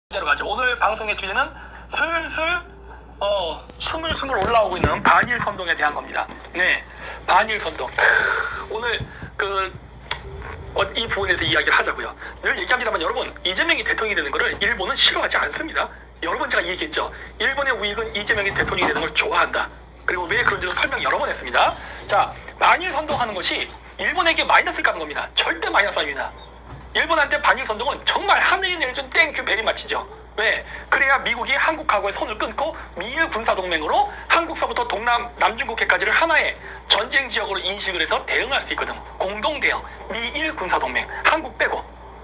주제로 가죠. 오늘 방송의 주제는 슬슬 스물스물 올라오고 있는 반일 선동에 대한 겁니다. 네, 반일 선동. 오늘 이 부분에서 이야기를 하자고요. 늘 얘기합니다만 여러분, 이재명이 대통령이 되는 것을 일본은 싫어하지 않습니다. 여러분 제가 얘기했죠. 일본의 우익은 이재명이 대통령이 되는 걸 좋아한다. 그리고 왜 그런지도 설명 여러 번 했습니다. 자, 반일 선동하는 것이 일본에게 마이너스를 가는 겁니다. 절대 마이너스 아닙니다. 일본한테 반일 선동은 정말 하늘이 내려준 땡큐 베리 마치죠. 왜? 그래야 미국이 한국하고의 손을 끊고 미일 군사동맹으로 한국서부터 남중국해까지를 하나의 전쟁 지역으로 인식을 해서 대응할 수 있거든. 공동대응, 미일 군사동맹, 한국 빼고.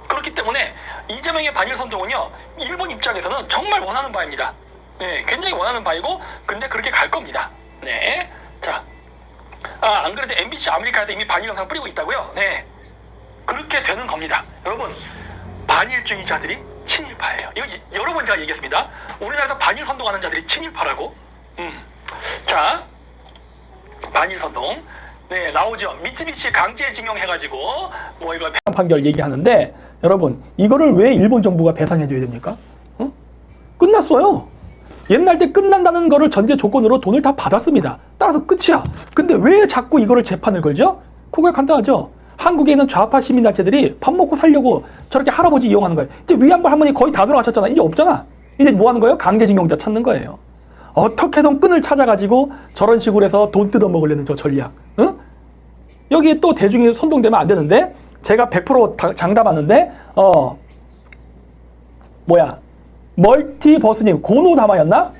그렇기 때문에 이재명의 반일 선동은요, 일본 입장에서는 정말 원하는 바입니다. 네, 굉장히 원하는 바이고, 근데 그렇게 갈 겁니다. 네, 자, 안 그래도 MBC 아메리카에서 이미 반일 영상 뿌리고 있다고요? 네, 그렇게 되는 겁니다. 여러분, 반일주의자들이 친일파예요. 이거 여러 번 제가 얘기했습니다. 우리나라에서 반일 선동하는 자들이 친일파라고. 자, 반일 선동. 네, 나오죠. 미쓰비시 강제징용 해가지고 뭐 이거 판결 얘기하는데, 여러분 이거를 왜 일본 정부가 배상해줘야 됩니까? 끝났어요. 옛날 때 끝난다는 거를 전제 조건으로 돈을 다 받았습니다. 따라서 끝이야. 근데 왜 자꾸 이거를 재판을 걸죠? 그거 간단하죠. 한국에 있는 좌파 시민단체들이 밥 먹고 살려고 저렇게 할아버지 이용하는 거예요. 이제 위안부 할머니 거의 다 돌아가셨잖아. 이제 없잖아. 이제 뭐 하는 거예요? 강제징용자 찾는 거예요. 어떻게든 끈을 찾아가지고 저런 식으로 해서 돈 뜯어먹으려는 저 전략. 응? 여기에 또 대중이 선동되면 안 되는데, 제가 100% 장담하는데, 멀티버스님, 고노다마였나?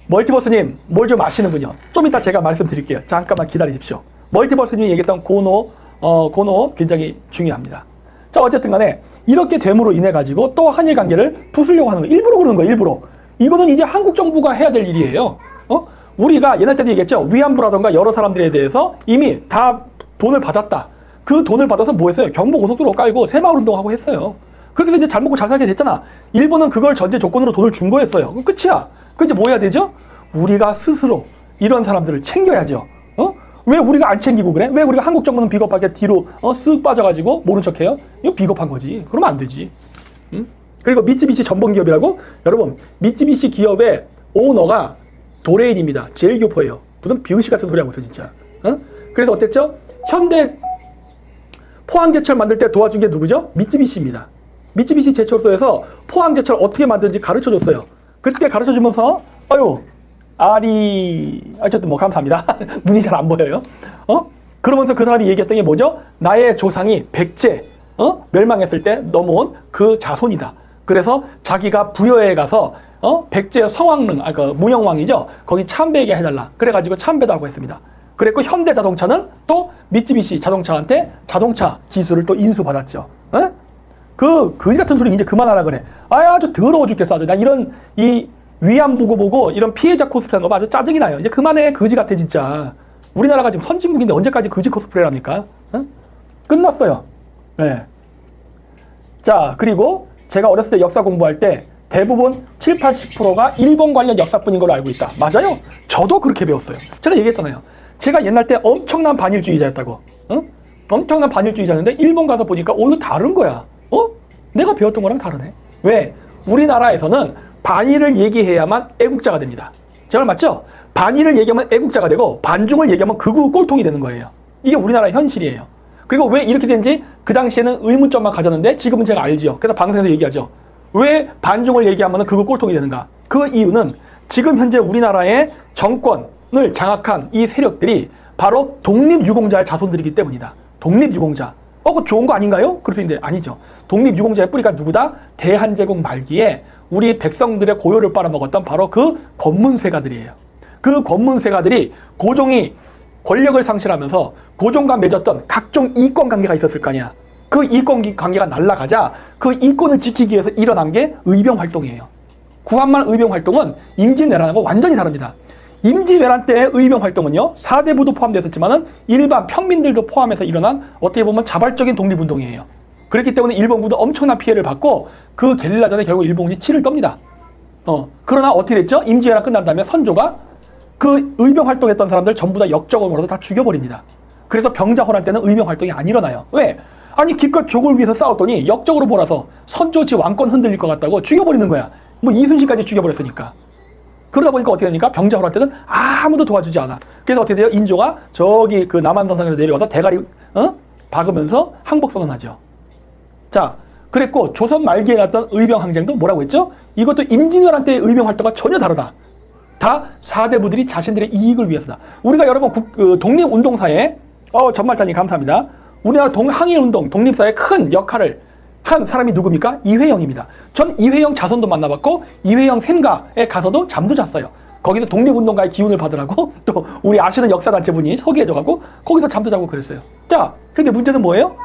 멀티버스님, 뭘 좀 아시는군요. 좀 이따 제가 말씀드릴게요. 잠깐만 기다리십시오. 멀티버스님이 얘기했던 고노 굉장히 중요합니다. 자, 어쨌든 간에 이렇게 됨으로 인해 가지고 또 한일 관계를 부수려고 하는 거예요. 일부러 그러는 거예요. 일부러. 이거는 이제 한국 정부가 해야 될 일이에요. 우리가 옛날 때도 얘기했죠. 위안부라던가 여러 사람들에 대해서 이미 다 돈을 받았다. 그 돈을 받아서 뭐 했어요? 경부고속도로 깔고 새마을운동하고 했어요. 그렇게 해서 이제 잘 먹고 잘 살게 됐잖아. 일본은 그걸 전제 조건으로 돈을 준 거였어요. 그럼 끝이야. 그 이제 뭐 해야 되죠? 우리가 스스로 이런 사람들을 챙겨야죠. 왜 우리가 안 챙기고 그래? 왜 우리가 한국 정부는 비겁하게 뒤로 쓱 빠져가지고 모른 척해요? 이거 비겁한 거지. 그러면 안 되지. 그리고 미쓰비시 전범기업이라고? 여러분, 미쓰비시 기업의 오너가 도레인입니다. 제일 교포예요. 무슨 비응시 같은 소리 하고 있어 진짜. 그래서 어땠죠? 현대 포항제철 만들 때 도와준 게 누구죠? 미쓰비시입니다. 미쓰비시 제철소에서 포항제철 어떻게 만드는지 가르쳐줬어요. 그때 가르쳐주면서 어쨌든 뭐 감사합니다. 눈이 잘 안 보여요. 그러면서 그 사람이 얘기했던 게 뭐죠? 나의 조상이 백제 멸망했을 때 넘어온 그 자손이다. 그래서 자기가 부여에 가서 백제 성왕릉, 그 문영왕이죠. 거기 참배하게 해달라. 그래가지고 참배도 했습니다. 그랬고 현대자동차는 또 미쓰비시 자동차한테 자동차 기술을 또 인수받았죠. 그 거지 같은 소리 이제 그만하라 그래. 아주 더러워 죽겠어. 아주 나 이 위안부 보고 이런 피해자 코스프레하는 거 아주 짜증이 나요. 이제 그만해. 거지 같아 진짜. 우리나라가 지금 선진국인데 언제까지 거지 코스프레를 합니까? 끝났어요. 네. 자, 그리고 제가 어렸을 때 역사 공부할 때 대부분 7, 80%가 일본 관련 역사뿐인 걸로 알고 있다. 맞아요. 저도 그렇게 배웠어요. 제가 얘기했잖아요. 제가 옛날 때 엄청난 반일주의자였다고. 엄청난 반일주의자였는데 일본 가서 보니까 오늘 다른 거야. 내가 배웠던 거랑 다르네. 왜? 우리나라에서는 반일을 얘기해야만 애국자가 됩니다. 제 말 맞죠? 반일을 얘기하면 애국자가 되고 반중을 얘기하면 극우 꼴통이 되는 거예요. 이게 우리나라의 현실이에요. 그리고 왜 이렇게 되는지 그 당시에는 의문점만 가졌는데 지금은 제가 알지요. 그래서 방송에서 얘기하죠. 왜 반중을 얘기하면 극우 꼴통이 되는가? 그 이유는 지금 현재 우리나라의 정권을 장악한 이 세력들이 바로 독립유공자의 자손들이기 때문이다. 독립유공자. 그거 좋은 거 아닌가요? 그럴 수 있는데 아니죠. 독립유공자의 뿌리가 누구다? 대한제국 말기에 우리 백성들의 고요를 빨아먹었던 바로 그 권문세가들이에요. 그 권문세가들이 고종이 권력을 상실하면서 고종과 맺었던 각종 이권 관계가 있었을 거 아니야. 그 이권 관계가 날아가자 그 이권을 지키기 위해서 일어난 게 의병 활동이에요. 구한말 의병 활동은 임진왜란하고 완전히 다릅니다. 임진왜란 때의 의병 활동은요, 사대부도 포함되었지만은 일반 평민들도 포함해서 일어난 어떻게 보면 자발적인 독립운동이에요. 그렇기 때문에 일본군도 엄청난 피해를 받고 그 게릴라전에 결국 일본군이 치를 떱니다. 그러나 어떻게 됐죠? 임진왜란 끝난 다음에 선조가 그 의병 활동했던 사람들 전부 다 역적으로 몰아서 다 죽여버립니다. 그래서 병자호란 때는 의병 활동이 안 일어나요. 왜? 아니 기껏 족을 위해서 싸웠더니 역적으로 몰아서 선조지 왕권 흔들릴 것 같다고 죽여버리는 거야. 뭐 이순신까지 죽여버렸으니까. 그러다 보니까 어떻게 되니까 병자호란 때는 아무도 도와주지 않아. 그래서 어떻게 돼요? 인조가 저기 그 남한산성에서 내려와서 대가리 박으면서 항복선언하죠. 자, 그랬고 조선 말기에 났던 의병항쟁도 뭐라고 했죠? 이것도 임진왜란 때의 의병 활동과 전혀 다르다. 다 사대부들이 자신들의 이익을 위해서다. 우리가 여러분 독립운동사에 전말자님 감사합니다. 우리나라 항일운동, 독립사에 큰 역할을 한 사람이 누굽니까? 이회영입니다. 전 이회영 자손도 만나봤고 이회영 생가에 가서도 잠도 잤어요. 거기서 독립운동가의 기운을 받으라고 또 우리 아시는 역사단체분이 소개해줘가지고 거기서 잠도 자고 그랬어요. 자, 근데 문제는 뭐예요?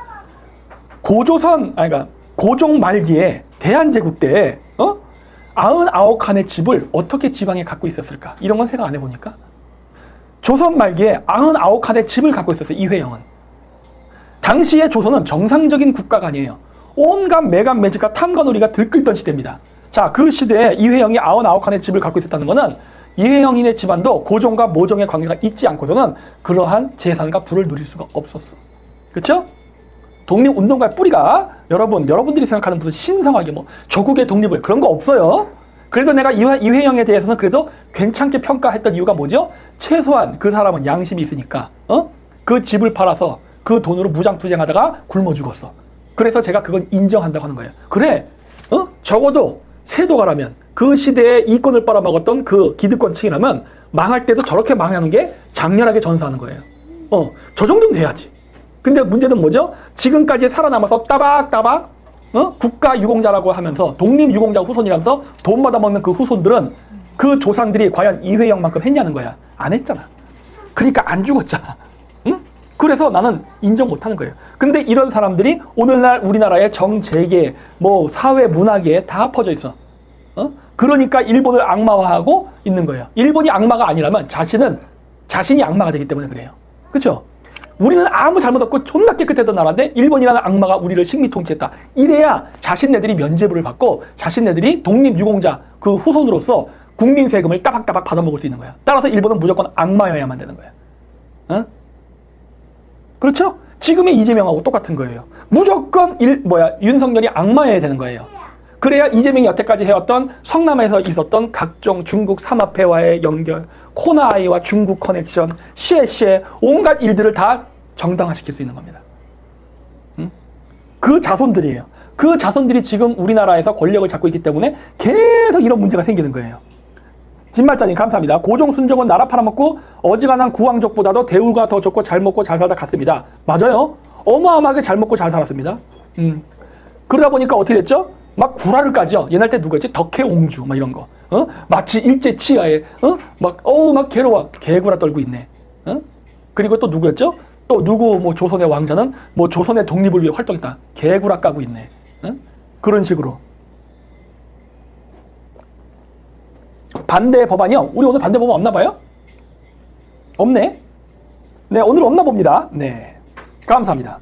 그러니까 고종 말기에 대한제국 때 99칸의 집을 어떻게 지방에 갖고 있었을까? 이런 건 생각 안 해보니까 조선 말기에 99칸의 집을 갖고 있었어요. 이회영은. 당시의 조선은 정상적인 국가가 아니에요. 온갖 매간 매직과 탐관오리가 들끓던 시대입니다. 자, 그 시대에 이회영이 99칸의 집을 갖고 있었다는 것은 이회영인의 집안도 고종과 모종의 관계가 있지 않고서는 그러한 재산과 부를 누릴 수가 없었어. 그렇죠? 독립운동가의 뿌리가 여러분들이 생각하는 무슨 신성하게 뭐 조국의 독립을 그런 거 없어요. 그래도 내가 이회영에 대해서는 그래도 괜찮게 평가했던 이유가 뭐죠? 최소한 그 사람은 양심이 있으니까 그 집을 팔아서 그 돈으로 무장투쟁하다가 굶어 죽었어. 그래서 제가 그건 인정한다고 하는 거예요. 그래, 적어도 세도가라면 그 시대에 이권을 빨아먹었던 그 기득권층이라면 망할 때도 저렇게 망하는 게 장렬하게 전사하는 거예요. 저 정도는 돼야지. 근데 문제는 뭐죠? 지금까지 살아남아서 따박따박 국가 유공자라고 하면서 독립유공자 후손이라면서 돈 받아먹는 그 후손들은 그 조상들이 과연 이회영만큼 했냐는 거야. 안 했잖아. 그러니까 안 죽었잖아. 응? 그래서 나는 인정 못하는 거예요. 근데 이런 사람들이 오늘날 우리나라의 정재계, 뭐 사회 문화계에 다 퍼져 있어. 그러니까 일본을 악마화하고 있는 거예요. 일본이 악마가 아니라면 자신이 악마가 되기 때문에 그래요. 그렇죠? 우리는 아무 잘못 없고 존나 깨끗했던 나라인데 일본이라는 악마가 우리를 식미 통치했다. 이래야 자신네들이 면죄부를 받고 자신네들이 독립유공자 그 후손으로서 국민 세금을 따박따박 받아먹을 수 있는 거야. 따라서 일본은 무조건 악마여야만 되는 거야. 그렇죠? 지금의 이재명하고 똑같은 거예요. 무조건 윤석열이 악마여야 되는 거예요. 그래야 이재명이 여태까지 해왔던 성남에서 있었던 각종 중국 삼합회와의 연결, 코나아이와 중국 커넥션, 시에시에 온갖 일들을 다 정당화시킬 수 있는 겁니다. 그 자손들이에요. 그 자손들이 지금 우리나라에서 권력을 잡고 있기 때문에 계속 이런 문제가 생기는 거예요. 진말자님 감사합니다. 고종 순종은 나라 팔아먹고 어지간한 구왕족보다도 대우가 더 좋고 잘 먹고 잘 살다 갔습니다. 맞아요. 어마어마하게 잘 먹고 잘 살았습니다. 그러다 보니까 어떻게 됐죠? 막 구라를 까죠. 옛날 때 누구였지? 덕혜옹주 막 이런 거. 마치 일제 치하에 막 괴로워 개구라 떨고 있네. 그리고 또 누구였죠? 또 누구 뭐 조선의 왕자는 뭐 조선의 독립을 위해 활동했다. 개구라 까고 있네. 그런 식으로. 반대 법안이요? 우리 오늘 반대 법안 없나 봐요? 없네. 네, 오늘 없나 봅니다. 네, 감사합니다.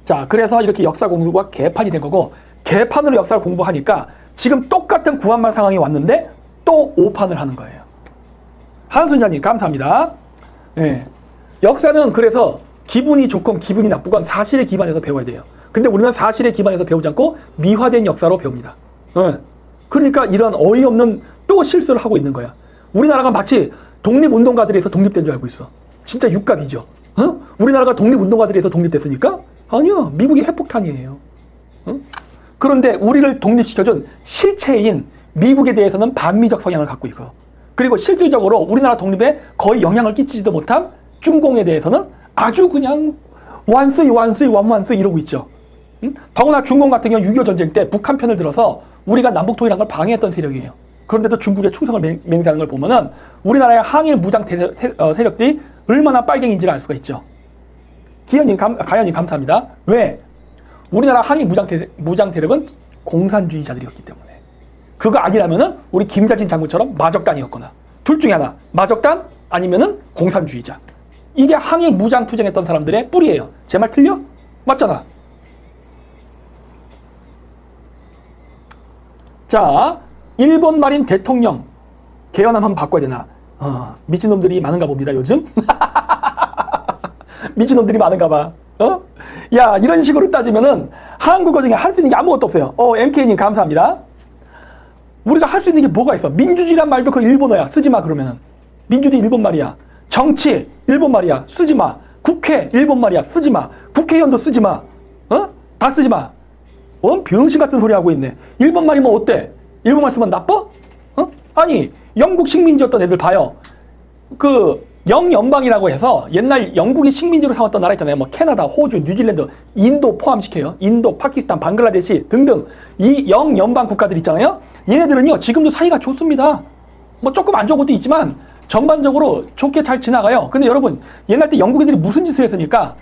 자, 그래서 이렇게 역사 공부가 개판이 된 거고, 개판으로 역사를 공부하니까 지금 똑같은 구한말 상황이 왔는데 또 오판을 하는 거예요. 한순자님 감사합니다. 네. 역사는 그래서 기분이 좋건 기분이 나쁘건 사실에 기반해서 배워야 돼요. 근데 우리는 사실에 기반해서 배우지 않고 미화된 역사로 배웁니다. 그러니까 이런 어이없는 또 실수를 하고 있는 거야. 우리나라가 마치 독립운동가들이 해서 독립된 줄 알고 있어. 진짜 육갑이죠. 우리나라가 독립운동가들이 해서 독립됐으니까? 아니요. 미국이 핵폭탄이에요. 그런데 우리를 독립시켜준 실체인 미국에 대해서는 반미적 성향을 갖고 있고, 그리고 실질적으로 우리나라 독립에 거의 영향을 끼치지도 못한 중공에 대해서는 아주 그냥 완수이 이러고 있죠. 더구나 중공 같은 경우 6.25 전쟁 때 북한 편을 들어서 우리가 남북 통일한 걸 방해했던 세력이에요. 그런데도 중국에 충성을 맹세하는 걸 보면은 우리나라의 항일 무장 세력들이 얼마나 빨갱인지를 알 수가 있죠. 가연님 감사합니다. 왜? 우리나라 항일 무장 세력은 공산주의자들이었기 때문에. 그거 아니라면은 우리 김자진 장군처럼 마적단이었거나 둘 중에 하나, 마적단 아니면은 공산주의자. 이게 항일 무장 투쟁했던 사람들의 뿌리예요. 제 말 틀려? 맞잖아. 자, 일본 말인 대통령 개헌안 한번 바꿔야 되나? 미친놈들이 많은가 봅니다, 요즘. 미친놈들이 많은가 봐. 야, 이런 식으로 따지면은 한국어 중에 할 수 있는 게 아무것도 없어요. MK님 감사합니다. 우리가 할 수 있는 게 뭐가 있어? 민주주의란 말도 그 일본어야. 쓰지 마, 그러면은. 민주주의 일본 말이야. 정치 일본 말이야. 쓰지 마. 국회 일본 말이야. 쓰지 마. 국회의원도 쓰지 마. 다 쓰지 마. 병신 같은 소리 하고 있네. 일본 말이면 어때? 일본 말 쓰면 나빠? 아니, 영국 식민지였던 애들 봐요. 그 영연방이라고 해서 옛날 영국이 식민지로 삼았던 나라 있잖아요. 뭐 캐나다, 호주, 뉴질랜드, 인도 포함시켜요. 인도, 파키스탄, 방글라데시 등등 이 영연방 국가들 있잖아요. 얘네들은요 지금도 사이가 좋습니다. 뭐 조금 안 좋은 것도 있지만 전반적으로 좋게 잘 지나가요. 근데 여러분 옛날 때 영국인들이 무슨 짓을 했습니까?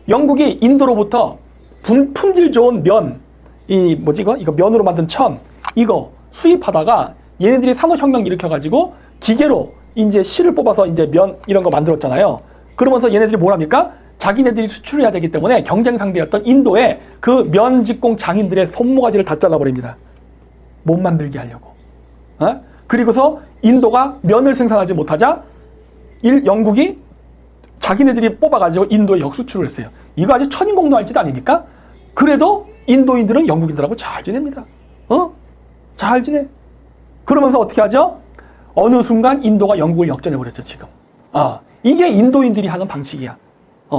영국이 인도로부터 품질 좋은 면, 이 뭐지 이거 면으로 만든 천 이거 수입하다가 얘네들이 산업혁명 일으켜가지고 기계로 이제 실을 뽑아서 이제 면 이런 거 만들었잖아요. 그러면서 얘네들이 뭘 합니까? 자기네들이 수출해야 되기 때문에 경쟁 상대였던 인도에 그 면직공 장인들의 손모가지를 다 잘라버립니다. 못 만들게 하려고. 그리고서 인도가 면을 생산하지 못하자 영국이 자기네들이 뽑아가지고 인도에 역수출을 했어요. 이거 아주 천인공노할 짓 아닙니까? 그래도 인도인들은 영국인들하고 잘 지냅니다. 잘 지내. 그러면서 어떻게 하죠? 어느 순간 인도가 영국을 역전해버렸죠, 지금. 이게 인도인들이 하는 방식이야.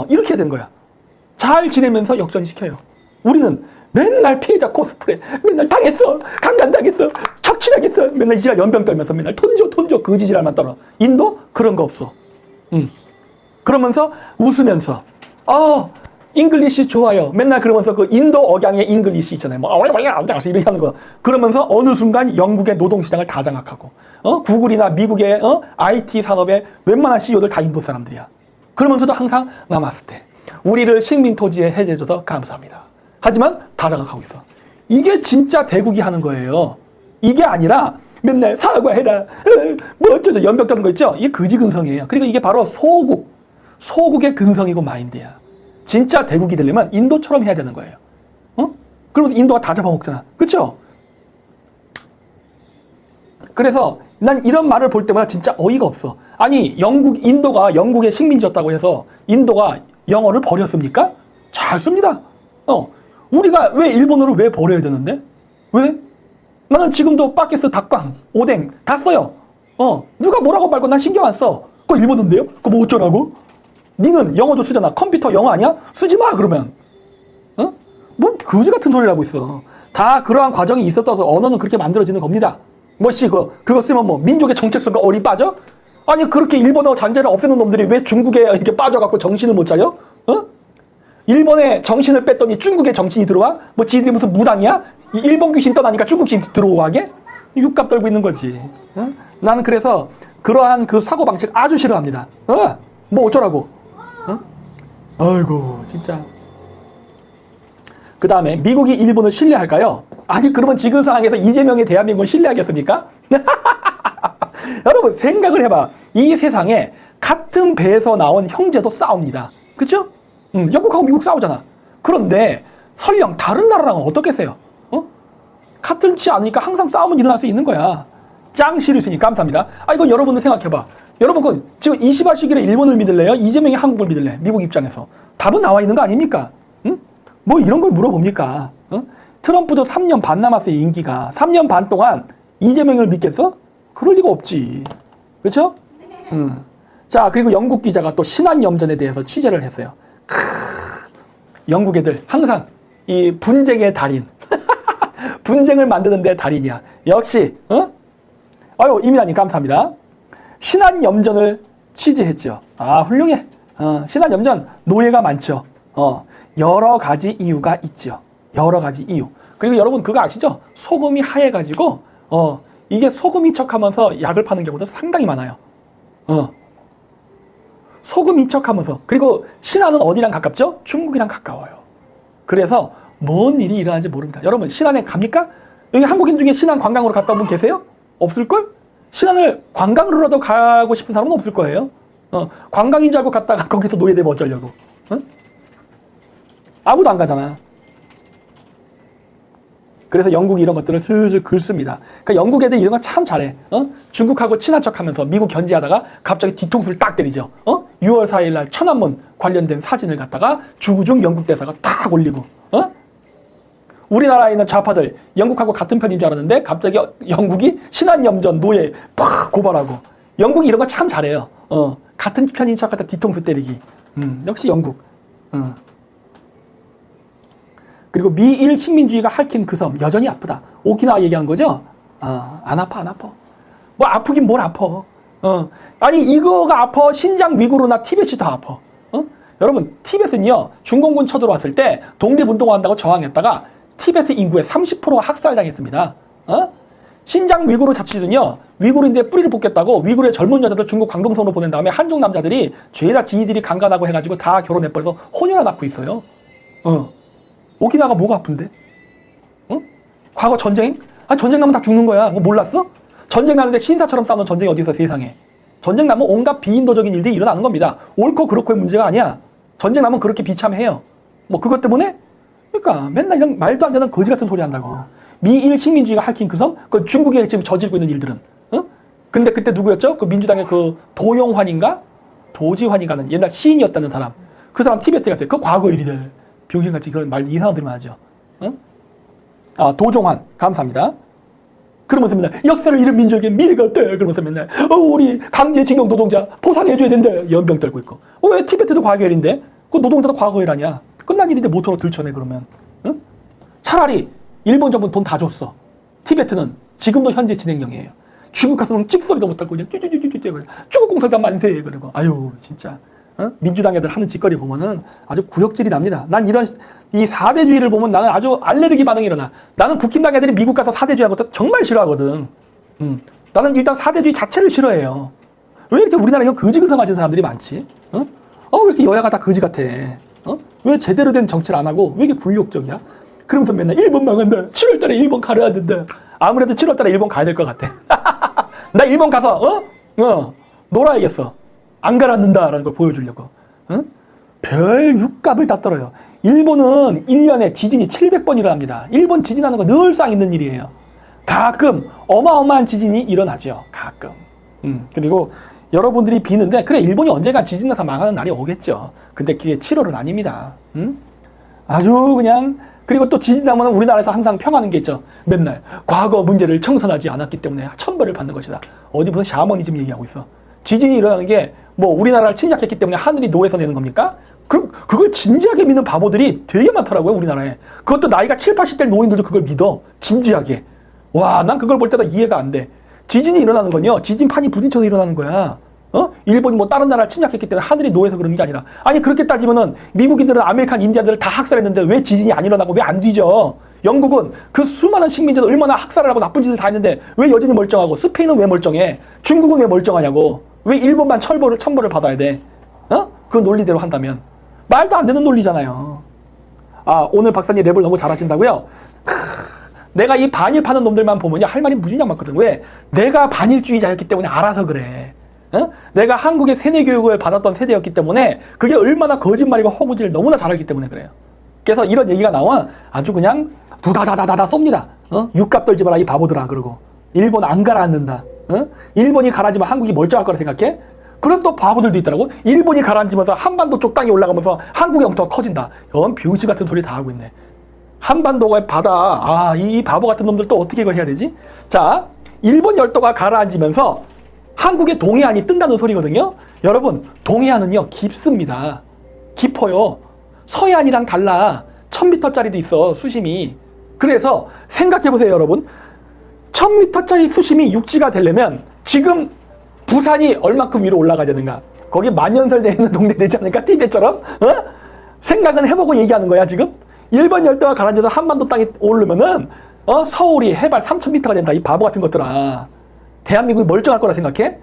이렇게 된 거야. 잘 지내면서 역전시켜요. 우리는 맨날 피해자 코스프레, 맨날 당했어, 강간당했어, 척치당했어, 맨날 지랄 연병 떨면서 맨날 돈 줘, 거지지랄만 떨어. 인도? 그런 거 없어. 그러면서 웃으면서, 잉글리시 좋아요. 맨날 그러면서 그 인도 억양의 잉글리시 있잖아요. 뭐, 이렇게 하는 거. 그러면서 어느 순간 영국의 노동시장을 다 장악하고, 구글이나 미국의, IT 산업의 웬만한 CEO들 다 인도 사람들이야. 그러면서도 항상 나마스테. 우리를 식민 토지에 해제해줘서 감사합니다. 하지만 다 장악하고 있어. 이게 진짜 대국이 하는 거예요. 이게 아니라 맨날 사과해라. 뭐 어쩌죠. 연병 떠는 거 있죠? 이게 거지근성이에요. 그리고 이게 바로 소국의 근성이고 마인드야. 진짜 대국이 되려면 인도처럼 해야 되는 거예요. 그러면서 인도가 다 잡아먹잖아. 그렇죠? 그래서 난 이런 말을 볼 때마다 진짜 어이가 없어. 아니 인도가 영국의 식민지였다고 해서 인도가 영어를 버렸습니까? 잘 씁니다. 우리가 왜 일본어를 왜 버려야 되는데? 왜? 나는 지금도 빠게스, 닭광, 오뎅 다 써요. 누가 뭐라고 말고 난 신경 안 써. 그거 일본어인데요? 그거 뭐 어쩌라고? 니는 영어도 쓰잖아. 컴퓨터 영어 아니야? 쓰지 마 그러면. 뭐 거지 같은 소리를 하고 있어. 다 그러한 과정이 있었다서 언어는 그렇게 만들어지는 겁니다. 그거 쓰면 뭐 민족의 정체성과 어리 빠져? 아니 그렇게 일본어 잔재를 없애는 놈들이 왜 중국에 이렇게 빠져갖고 정신을 못 차려? 일본에 정신을 뺐더니 중국에 정신이 들어와? 뭐 지들이 무슨 무당이야? 일본 귀신 떠나니까 중국 귀신 들어오게? 육갑 떨고 있는 거지. 나는 그래서 그러한 그 사고방식 아주 싫어합니다. 뭐 어쩌라고? 아이고 진짜. 그 다음에 미국이 일본을 신뢰할까요? 아니 그러면 지금 상황에서 이재명의 대한민국을 신뢰하겠습니까? 여러분 생각을 해봐. 이 세상에 같은 배에서 나온 형제도 싸웁니다. 그쵸? 영국하고 미국 싸우잖아. 그런데 설령 다른 나라랑은 어떻겠어요? 같은지 않으니까 항상 싸움은 일어날 수 있는 거야. 짱 싫으시니 감사합니다. 이건 여러분들 생각해봐. 여러분 지금 21세기에 일본을 믿을래요? 이재명이 한국을 믿을래? 미국 입장에서. 답은 나와 있는 거 아닙니까? 뭐 이런 걸 물어봅니까? 트럼프도 3년 반 남았어요, 임기가. 3년 반 동안 이재명을 믿겠어? 그럴 리가 없지. 그렇죠? 자, 그리고 영국 기자가 또 신한염전에 대해서 취재를 했어요. 영국 애들 항상 이 분쟁의 달인. 분쟁을 만드는 데 달인이야. 역시, 아유, 이민아님 감사합니다. 신한염전을 취재했죠. 훌륭해. 신한염전 노예가 많죠. 여러 가지 이유가 있죠. 여러 가지 이유. 그리고 여러분 그거 아시죠? 소금이 하얘가지고 이게 소금인 척하면서 약을 파는 경우도 상당히 많아요. 소금인 척하면서. 그리고 신안은 어디랑 가깝죠? 중국이랑 가까워요. 그래서 뭔 일이 일어나는지 모릅니다. 여러분 신안에 갑니까? 여기 한국인 중에 신안 관광으로 갔다 온 분 계세요? 없을걸? 신안을 관광으로라도 가고 싶은 사람은 없을 거예요. 관광인 줄 알고 갔다가 거기서 노예되면 어쩌려고. 아무도 안 가잖아. 그래서 영국이 이런 것들을 슬슬 긁습니다. 그러니까 영국 애들 이런 거 참 잘해. 중국하고 친한 척하면서 미국 견제하다가 갑자기 뒤통수를 딱 때리죠. 6월 4일 날 천안문 관련된 사진을 갖다가 주구중 영국 대사가 딱 올리고. 우리나라에 있는 좌파들 영국하고 같은 편인 줄 알았는데 갑자기 영국이 신한염전 노예 팍 고발하고. 영국이 이런 거 참 잘해요. 같은 편인 척하다 뒤통수 때리기. 역시 영국. 그리고 미일 식민주의가 핥힌 그 섬 여전히 아프다. 오키나와 얘기한 거죠? 안 아파. 뭐 아프긴 뭘 아파. 아니 이거가 아파. 신장 위구르나 티벳이 더 아파. 여러분 티벳은요 중공군 쳐들어왔을 때 독립운동한다고 저항했다가 티베트 인구의 30%가 학살당했습니다. 신장 위구르 자치주는요 위구르인데 뿌리를 뽑겠다고 위구르의 젊은 여자들 중국 광동성으로 보낸 다음에 한족 남자들이 죄다 지니들이 강간하고 해가지고 다 결혼해버려서 혼혈을 낳고 있어요. 오키나와가 뭐가 아픈데? 과거 전쟁? 전쟁 나면 다 죽는 거야. 뭐 몰랐어? 전쟁 나는데 신사처럼 싸우는 전쟁이 어디 있어 세상에. 전쟁 나면 온갖 비인도적인 일들이 일어나는 겁니다. 옳고 그렇고의 문제가 아니야. 전쟁 나면 그렇게 비참해요. 뭐 그것 때문에? 그러니까 맨날 이런 말도 안 되는 거지 같은 소리 한다고. 미일 식민주의가 핥힌 그 섬? 그 중국이 지금 저지르고 있는 일들은. 근데 그때 누구였죠? 그 민주당의 그 도용환인가? 도지환인가는 옛날 시인이었다는 사람. 그 사람 티베트 갔어요. 그 과거 일이래. 병신같이 그런 말 이상한 소리만 하죠. 도종환 감사합니다. 그러면서 맨날 역사를 잃은 민족에게 미래가 없대. 그러면서 맨날 우리 강제징용 노동자 보상해줘야 된다. 연병 떨고 있고. 왜 티베트도 과거일인데? 그 노동자도 과거일 아니야. 끝난 일인데 모토로 들춰내 그러면. 차라리 일본 정부는 돈 다 줬어. 티베트는 지금도 현재 진행형이에요. 중국 가서는 찍소리도 못하고 그냥 중국 공산당 만세 그러고. 아유 진짜. 민주당 애들 하는 짓거리 보면은 아주 구역질이 납니다. 난 이런 이 4대주의를 보면 나는 아주 알레르기 반응이 일어나. 나는 국힘당 애들이 미국 가서 4대주의 하는 것도 정말 싫어하거든. 나는 일단 4대주의 자체를 싫어해요. 왜 이렇게 우리나라에 거지근성 가진 사람들이 많지? 왜 이렇게 여야가 다 거지 같아? 왜 제대로 된 정치를 안 하고 왜 이렇게 굴욕적이야? 그러면서 맨날 일본 망한다. 7월달에 일본 가려야 된다. 아무래도 7월달에 일본 가야 될 것 같아. 나 일본 가서 놀아야겠어. 안 가라앉는다라는 걸 보여주려고. 별 육값을 다 떨어요. 일본은 1년에 지진이 700번 일어납니다. 일본 지진하는 거 늘상 있는 일이에요. 가끔 어마어마한 지진이 일어나죠. 가끔. 그리고 여러분들이 비는데 그래 일본이 언젠가 지진 나서 망하는 날이 오겠죠. 근데 그게 7월은 아닙니다. 아주 그냥 그리고 또 지진 나면 우리나라에서 항상 평하는 게 있죠. 맨날 과거 문제를 청산하지 않았기 때문에 천벌을 받는 것이다. 어디 무슨 샤머니즘 얘기하고 있어. 지진이 일어나는 게 뭐 우리나라를 침략했기 때문에 하늘이 노에서 내는 겁니까? 그걸 진지하게 믿는 바보들이 되게 많더라고요, 우리나라에. 그것도 나이가 7, 80대 노인들도 그걸 믿어. 진지하게. 와, 난 그걸 볼 때다 이해가 안 돼. 지진이 일어나는 건요, 지진판이 부딪혀서 일어나는 거야. 일본이 뭐 다른 나라를 침략했기 때문에 하늘이 노에서 그러는 게 아니라. 아니, 그렇게 따지면은 미국인들은 아메리칸 인디아들을 다 학살했는데 왜 지진이 안 일어나고 왜 안 뒤져? 영국은 그 수많은 식민지들 얼마나 학살을 하고 나쁜 짓을 다 했는데 왜 여전히 멀쩡하고 스페인은 왜 멀쩡해? 중국은 왜 멀쩡하냐고. 왜 일본만 천벌을 받아야 돼? 그 논리대로 한다면. 말도 안 되는 논리잖아요. 오늘 박사님 랩을 너무 잘하신다고요? 내가 이 반일 파는 놈들만 보면요. 할 말이 무지장 많거든. 왜? 내가 반일주의자였기 때문에 알아서 그래. 내가 한국의 세뇌 교육을 받았던 세대였기 때문에 그게 얼마나 거짓말이고 허구지를 너무나 잘 알기 때문에 그래요. 그래서 이런 얘기가 나오면 아주 그냥 부다다다다다 쏩니다. 육값 떨지 마라 이 바보들아 그러고. 일본 안 가라앉는다. 일본이 가라앉으면 한국이 멀쩡할 거라 생각해? 그런 또 바보들도 있더라고. 일본이 가라앉으면서 한반도 쪽 땅이 올라가면서 한국의 영토가 커진다. 이런 병신 같은 소리 다 하고 있네. 한반도의 바다. 이 바보 같은 놈들 또 어떻게 이걸 해야 되지? 자, 일본 열도가 가라앉으면서 한국의 동해안이 뜬다는 소리거든요. 여러분, 동해안은요 깊습니다. 깊어요. 서해안이랑 달라. 1000m짜리도 있어, 수심이. 그래서 생각해보세요, 여러분. 1000m짜리 수심이 육지가 되려면 지금 부산이 얼마큼 위로 올라가야 되는가? 거기 만년설대에 있는 동네 되지 않을까? 티벳처럼? 생각은 해보고 얘기하는 거야, 지금? 일본 열도가 가라앉아서 한반도 땅이 오르면은, 서울이 해발 3000m가 된다. 이 바보 같은 것들아. 대한민국이 멀쩡할 거라 생각해?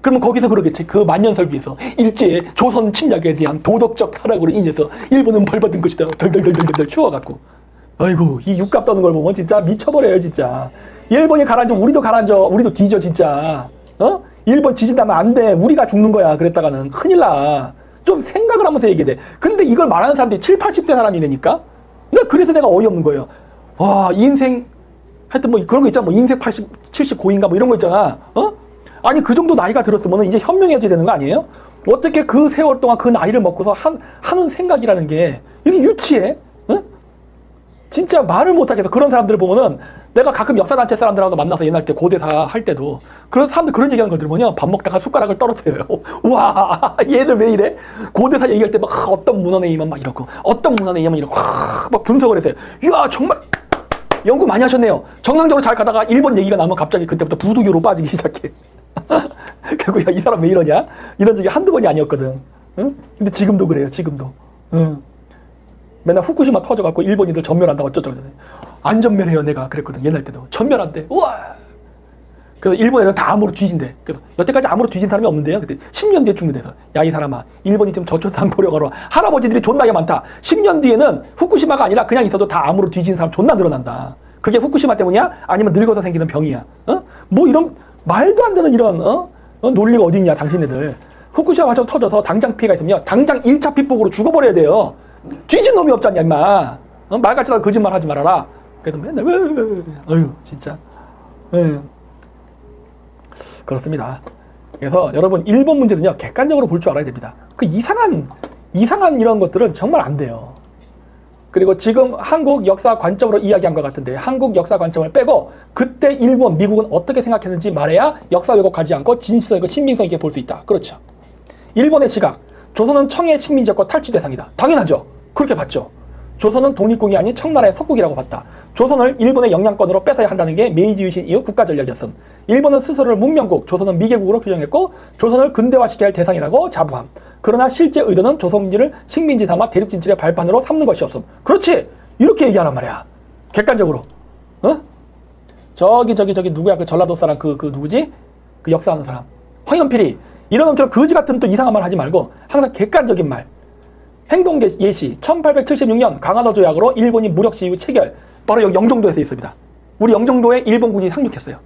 그러면 거기서 그러겠지. 그 만년설비에서 일제 조선 침략에 대한 도덕적 타락으로 인해서 일본은 벌받은 것이다. 덜덜덜덜덜 추워갖고. 아이고, 이 육값 떠는 걸 보면 진짜 미쳐버려요, 진짜. 일본이 가라앉아, 우리도 가라앉아, 우리도 뒤져, 진짜. 일본 지진 나면 안 돼. 우리가 죽는 거야. 그랬다가는 큰일 나. 좀 생각을 하면서 얘기해 돼. 근데 이걸 말하는 사람들이 7, 80대 사람이라니까? 그래서 내가 어이없는 거예요. 와, 인생, 하여튼 뭐 그런 거 있잖아. 뭐 인생 80, 70 고인가 뭐 이런 거 있잖아. 아니, 그 정도 나이가 들었으면 이제 현명해져야 되는 거 아니에요? 어떻게 그 세월 동안 그 나이를 먹고서 하는 생각이라는 게 이렇게 유치해? 진짜 말을 못하겠어. 그런 사람들을 보면은 내가 가끔 역사단체 사람들하고 만나서 옛날 때 고대사 할 때도 그런 사람들 그런 얘기하는 걸 들으면요. 밥 먹다가 숟가락을 떨어뜨려요. 와, 얘들 왜 이래? 고대사 얘기할 때 막 어떤 문헌에 의하면 막 이러고 어떤 문헌에 의하면 이러고 막 분석을 해서요. 이야, 정말 연구 많이 하셨네요. 정상적으로 잘 가다가 일본 얘기가 나오면 갑자기 그때부터 부두교로 빠지기 시작해. 결국 야, 이 사람 왜 이러냐? 이런 적이 한두 번이 아니었거든. 응? 근데 지금도 그래요. 지금도. 응. 맨날 후쿠시마 터져갖고 일본인들 전멸한다고 어쩌고 안 전멸해요. 내가 그랬거든. 옛날 때도 전멸한대. 우와. 그래서 일본 애들 다 암으로 뒤진대. 그래서 여태까지 암으로 뒤진 사람이 없는데요. 그때 10년 뒤에 죽는 데서 야, 이 사람아, 일본이 지금 저출산 보려고 하러 할아버지들이 존나게 많다. 10년 뒤에는 후쿠시마가 아니라 그냥 있어도 다 암으로 뒤진 사람 존나 늘어난다. 그게 후쿠시마 때문이야? 아니면 늙어서 생기는 병이야? 뭐 이런 말도 안 되는 이런 논리가 어디 있냐, 당신네들. 후쿠시마 화재 터져서 당장 피해가 있으면 당장 1차 피폭으로 죽어버려야 돼요. 뒤진 놈이 없잖냐, 임마. 말 같지도 않고 거짓말 하지 말아라. 그래도 맨날 어휴, 진짜. 그렇습니다. 그래서 여러분, 일본 문제는요, 객관적으로 볼 줄 알아야 됩니다. 그 이상한 이런 것들은 정말 안 돼요. 그리고 지금 한국 역사 관점으로 이야기한 것 같은데, 한국 역사 관점을 빼고 그때 일본, 미국은 어떻게 생각했는지 말해야 역사 왜곡하지 않고 진실성 있고 신빙성 있게 볼 수 있다. 그렇죠. 일본의 시각, 조선은 청의 식민지였고 탈취 대상이다. 당연하죠. 그렇게 봤죠. 조선은 독립국이 아닌 청나라의 속국이라고 봤다. 조선을 일본의 영향권으로 뺏어야 한다는 게 메이지 유신 이후 국가 전략이었음. 일본은 스스로를 문명국, 조선은 미개국으로 규정했고 조선을 근대화시켜야 할 대상이라고 자부함. 그러나 실제 의도는 조선민지를 식민지 삼아 대륙 진출의 발판으로 삼는 것이었음. 그렇지! 이렇게 얘기하란 말이야. 객관적으로. 저기 누구야? 그 전라도 사람 그 누구지? 그 역사하는 사람. 황현필이. 이런 놈처럼 거지 같은 또 이상한 말 하지 말고 항상 객관적인 말. 행동 예시 1876년 강화도 조약으로 일본이 무력 시위 체결. 바로 여기 영종도에서 있습니다. 우리 영종도에 일본군이 상륙했어요.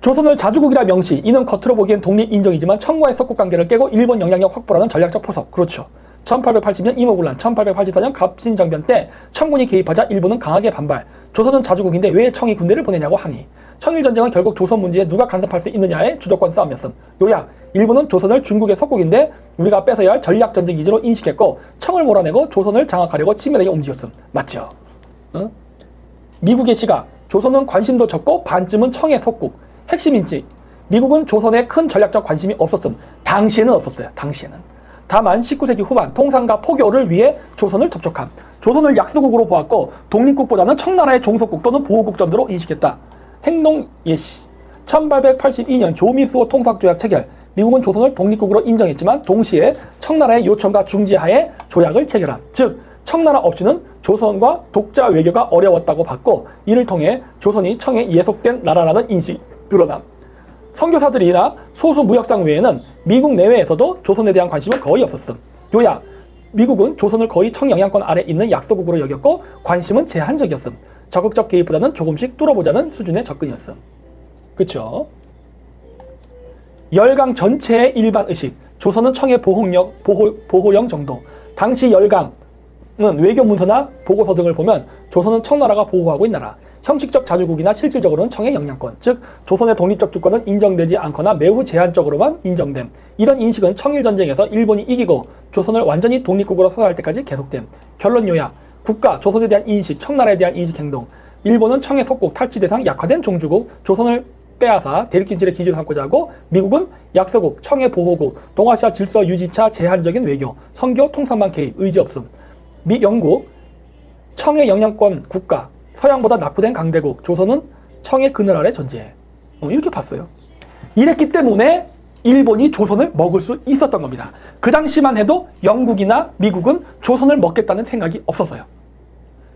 조선을 자주국이라 명시. 이는 겉으로 보기엔 독립 인정이지만 청과의 석국 관계를 깨고 일본 영향력 확보라는 전략적 포석. 그렇죠. 1880년 임오군란, 1884년 갑신정변 때 청군이 개입하자 일본은 강하게 반발. 조선은 자주국인데 왜 청이 군대를 보내냐고 항의. 청일전쟁은 결국 조선 문제에 누가 간섭할 수 있느냐의 주도권 싸움이었음. 요약, 일본은 조선을 중국의 속국인데 우리가 뺏어야 할 전략전쟁 기지로 인식했고 청을 몰아내고 조선을 장악하려고 치밀하게 움직였음. 맞죠? 미국의 시각, 조선은 관심도 적고 반쯤은 청의 속국. 핵심인지 미국은 조선에 큰 전략적 관심이 없었음. 당시에는 없었어요. 당시에는. 다만 19세기 후반 통상과 포교를 위해 조선을 접촉함. 조선을 약소국으로 보았고 독립국보다는 청나라의 종속국 또는 보호국 정도로 인식했다. 행동 예시 1882년 조미수호 통상조약 체결. 미국은 조선을 독립국으로 인정했지만 동시에 청나라의 요청과 중지하에 조약을 체결함. 즉 청나라 없이는 조선과 독자 외교가 어려웠다고 봤고 이를 통해 조선이 청에 예속된 나라라는 인식이 드러남. 선교사들이나 소수 무역상 외에는 미국 내외에서도 조선에 대한 관심은 거의 없었음. 요약, 미국은 조선을 거의 청영향권 아래 있는 약소국으로 여겼고 관심은 제한적이었음. 적극적 개입보다는 조금씩 뚫어보자는 수준의 접근이었음. 그쵸? 열강 전체의 일반 의식, 조선은 청의 보호령 정도. 당시 열강은 외교 문서나 보고서 등을 보면 조선은 청나라가 보호하고 있는 나라. 형식적 자주국이나 실질적으로는 청의 영향권, 즉 조선의 독립적 주권은 인정되지 않거나 매우 제한적으로만 인정됨. 이런 인식은 청일전쟁에서 일본이 이기고 조선을 완전히 독립국으로 서서할 때까지 계속됨. 결론 요약, 국가, 조선에 대한 인식, 청나라에 대한 인식 행동. 일본은 청의 속국, 탈취 대상, 약화된 종주국, 조선을 빼앗아 대륙진출의 기준을 삼고자 하고 미국은 약소국, 청의 보호국, 동아시아 질서 유지차 제한적인 외교, 선교 통상만 개입, 의지 없음. 영국, 청의 영향권 국가, 서양보다 낙후된 강대국, 조선은 청의 그늘 아래 존재해. 이렇게 봤어요. 이랬기 때문에 일본이 조선을 먹을 수 있었던 겁니다. 그 당시만 해도 영국이나 미국은 조선을 먹겠다는 생각이 없었어요.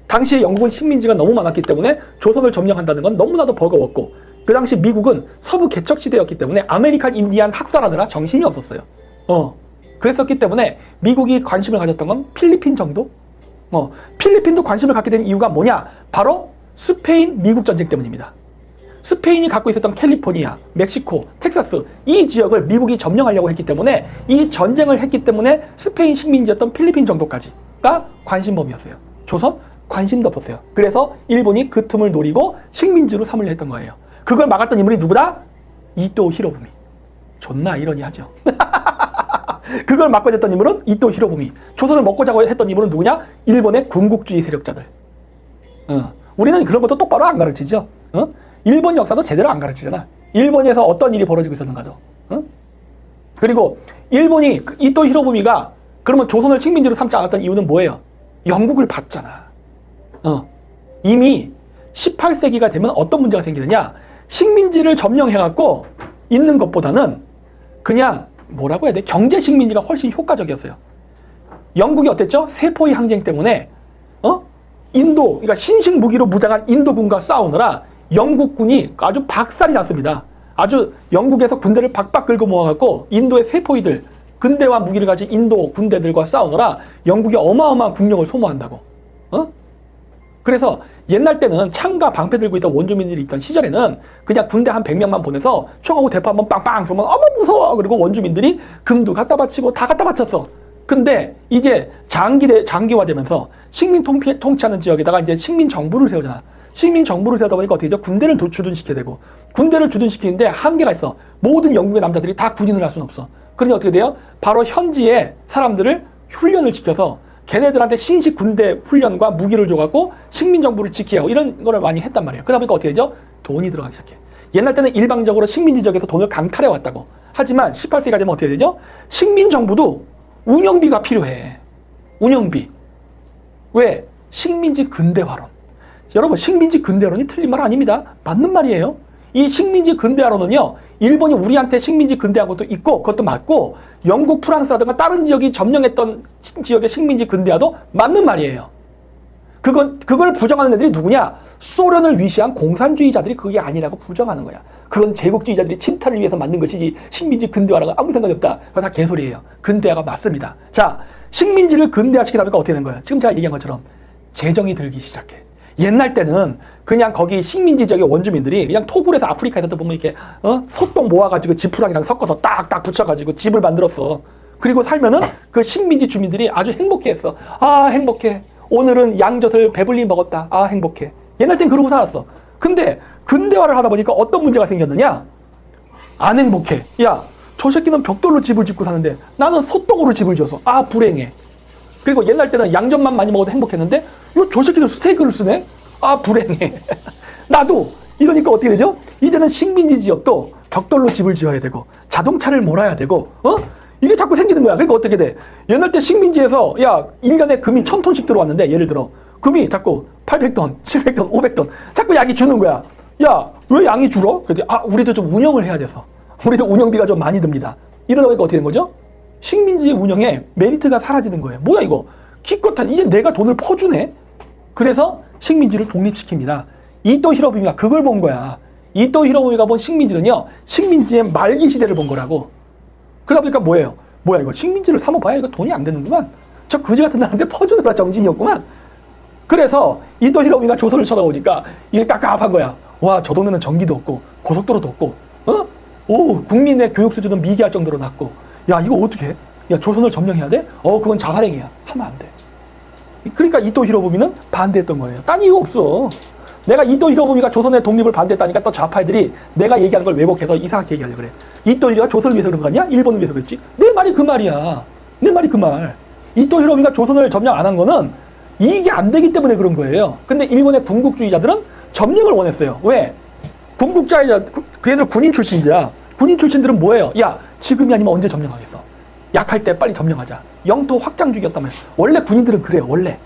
당시에 영국은 식민지가 너무 많았기 때문에 조선을 점령한다는 건 너무나도 버거웠고 그 당시 미국은 서부 개척 시대였기 때문에 아메리칸 인디안 학살하느라 정신이 없었어요. 그랬었기 때문에 미국이 관심을 가졌던 건 필리핀 정도? 필리핀도 관심을 갖게 된 이유가 뭐냐? 바로 스페인 미국 전쟁 때문입니다. 스페인이 갖고 있었던 캘리포니아, 멕시코, 텍사스 이 지역을 미국이 점령하려고 했기 때문에 이 전쟁을 했기 때문에 스페인 식민지였던 필리핀 정도까지가 관심 범위였어요. 조선 관심도 없었어요. 그래서 일본이 그 틈을 노리고 식민지로 삼으려 했던 거예요. 그걸 막았던 인물이 누구다? 이토 히로부미. 존나 이러니하죠. 그걸 막고자 했던 인물은 이토 히로부미. 조선을 먹고자 했던 인물은 누구냐? 일본의 군국주의 세력자들. 우리는 그런 것도 똑바로 안 가르치죠. 일본 역사도 제대로 안 가르치잖아. 일본에서 어떤 일이 벌어지고 있었는가도. 그리고 일본이 이토 히로부미가 그러면 조선을 식민지로 삼지 않았던 이유는 뭐예요? 영국을 봤잖아. 이미 18세기가 되면 어떤 문제가 생기느냐? 식민지를 점령해갖고 있는 것보다는 그냥 뭐라고 해야 돼? 경제 식민지가 훨씬 효과적이었어요. 영국이 어땠죠? 세포의 항쟁 때문에 인도, 그러니까 신식 무기로 무장한 인도군과 싸우느라 영국군이 아주 박살이 났습니다. 아주 영국에서 군대를 박박 끌고 모아갖고 인도의 세포이들, 근대화 무기를 가진 인도 군대들과 싸우느라 영국이 어마어마한 국력을 소모한다고. 그래서 옛날 때는 창과 방패 들고 있던 원주민들이 있던 시절에는 그냥 군대 한 100명만 보내서 총하고 대포 한번 빵빵 쏘면 어머 무서워. 그리고 원주민들이 금도 갖다 바치고 다 갖다 바쳤어. 근데 이제 장기화되면서 식민 통치하는 지역에다가 이제 식민 정부를 세우잖아. 식민 정부를 세우다 보니까 어떻게 되죠? 군대를 주둔시켜야 되고, 군대를 주둔시키는데 한계가 있어. 모든 영국의 남자들이 다 군인을 할 수는 없어. 그러니 어떻게 돼요? 바로 현지의 사람들을 훈련을 시켜서 걔네들한테 신식 군대 훈련과 무기를 줘갖고 식민 정부를 지키게 하고 이런 거를 많이 했단 말이에요. 그러다 보니까 어떻게 되죠? 돈이 들어가기 시작해. 옛날 때는 일방적으로 식민지 지역에서 돈을 강탈해 왔다고. 하지만 18세기가 되면 어떻게 되죠? 식민 정부도 운영비가 필요해. 운영비. 왜? 식민지 근대화론. 여러분, 식민지 근대화론이 틀린 말 아닙니다. 맞는 말이에요. 이 식민지 근대화론은요, 일본이 우리한테 식민지 근대한 것도 있고, 그것도 맞고, 영국, 프랑스라든가 다른 지역이 점령했던 지역의 식민지 근대화도 맞는 말이에요. 그걸 부정하는 애들이 누구냐? 소련을 위시한 공산주의자들이 그게 아니라고 부정하는 거야. 그건 제국주의자들이 침탈을 위해서 만든 것이지 식민지 근대화라고 아무 생각이 없다. 그거 다 개소리예요. 근대화가 맞습니다. 자, 식민지를 근대화시키다 보니까 어떻게 되는 거야? 지금 제가 얘기한 것처럼 재정이 들기 시작해. 옛날 때는 그냥 거기 식민지 지역의 원주민들이 그냥 토굴에서 아프리카에서 보면 이렇게 소똥 모아가지고 지푸라기랑 섞어서 딱딱 붙여가지고 집을 만들었어. 그리고 살면은 그 식민지 주민들이 아주 행복해했어. 아, 행복해. 오늘은 양젖을 배불리 먹었다. 아, 행복해. 옛날 땐 그러고 살았어. 근데 근대화를 하다 보니까 어떤 문제가 생겼느냐? 안 행복해. 야, 저 새끼는 벽돌로 집을 짓고 사는데 나는 소똥으로 집을 지어서 아, 불행해. 그리고 옛날 때는 양젖만 많이 먹어도 행복했는데 저 새끼는 스테이크를 쓰네? 아, 불행해. 나도. 이러니까 어떻게 되죠? 이제는 식민지 지역도 벽돌로 집을 지어야 되고 자동차를 몰아야 되고 이게 자꾸 생기는 거야. 그러니까 어떻게 돼? 옛날 때 식민지에서 야, 1년에 금이 1000톤씩 들어왔는데 예를 들어 금이 자꾸 800톤, 700톤, 500톤 자꾸 양이 주는 거야. 야, 왜 양이 줄어? 그랬더니 아, 우리도 좀 운영을 해야 돼서. 우리도 운영비가 좀 많이 듭니다. 이러다 보니까 어떻게 된 거죠? 식민지 운영에 메리트가 사라지는 거예요. 뭐야 이거? 기껏한 이제 내가 돈을 퍼주네? 그래서 식민지를 독립시킵니다. 이토 히로부미가 그걸 본 거야. 이토 히로부미가 본 식민지는요, 식민지의 말기 시대를 본 거라고. 그러다 보니까 뭐예요? 뭐야 이거 식민지를 삼아봐야 이거 돈이 안 되는구만. 저 거지 같은 나한테 퍼주느라 정신이었구만. 그래서 이토 히로부미가 조선을 쳐다보니까 이게 깝깝한 거야. 와, 저 동네는 전기도 없고 고속도로도 없고 오, 국민의 교육 수준은 미개할 정도로 낮고 야, 이거 어떻게 해? 야, 조선을 점령해야 돼? 그건 자살행위야. 하면 안 돼. 그러니까 이토 히로부미는 반대했던 거예요. 딴 이유 없어. 내가 이토 히로부미가 조선의 독립을 반대했다니까 또 좌파애들이 내가 얘기하는 걸 왜곡해서 이상하게 얘기하려고 그래. 이토 히로부미가 조선을 위해서 그런 거 아니야? 일본을 위해서 그랬지? 내 말이 그 말이야. 내 말이 그 말. 이토 히로부미가 조선을 점령 안 한 거는 이익이 안 되기 때문에 그런 거예요. 근데 일본의 군국주의자들은 점령을 원했어요. 왜? 군국주의자, 그 애들 군인 출신이야. 군인 출신들은 뭐예요? 야, 지금이 아니면 언제 점령하겠어? 약할 때 빨리 점령하자. 영토 확장주의였다면 원래 군인들은 그래요. 원래.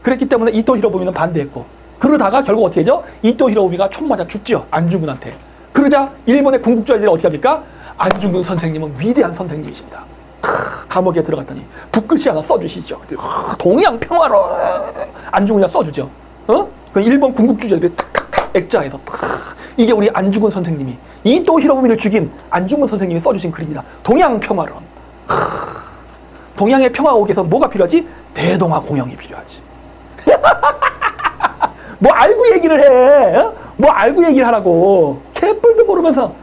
그랬기 때문에 이토 히로부미는 반대했고 그러다가 결국 어떻게 되죠? 이토 히로부미가 총 맞아 죽죠. 안중근한테. 그러자 일본의 군국주의자들이 어떻게 합니까? 안중근 선생님은 위대한 선생님이십니다. 감옥에 들어갔더니 붓글씨 하나 써주시죠. 동양 평화로 안중근이 써주죠. 그 일본 군국주의자들이 탁탁탁 액자에서 이게 우리 안중근 선생님이 이토 히로부미를 죽인 안중근 선생님이 써주신 글입니다. 동양 평화론. 동양의 평화가 오기 위해서 뭐가 필요하지? 대동아 공영이 필요하지. 뭐 알고 얘기를 해? 뭐 알고 얘기를 하라고? 개뿔도 모르면서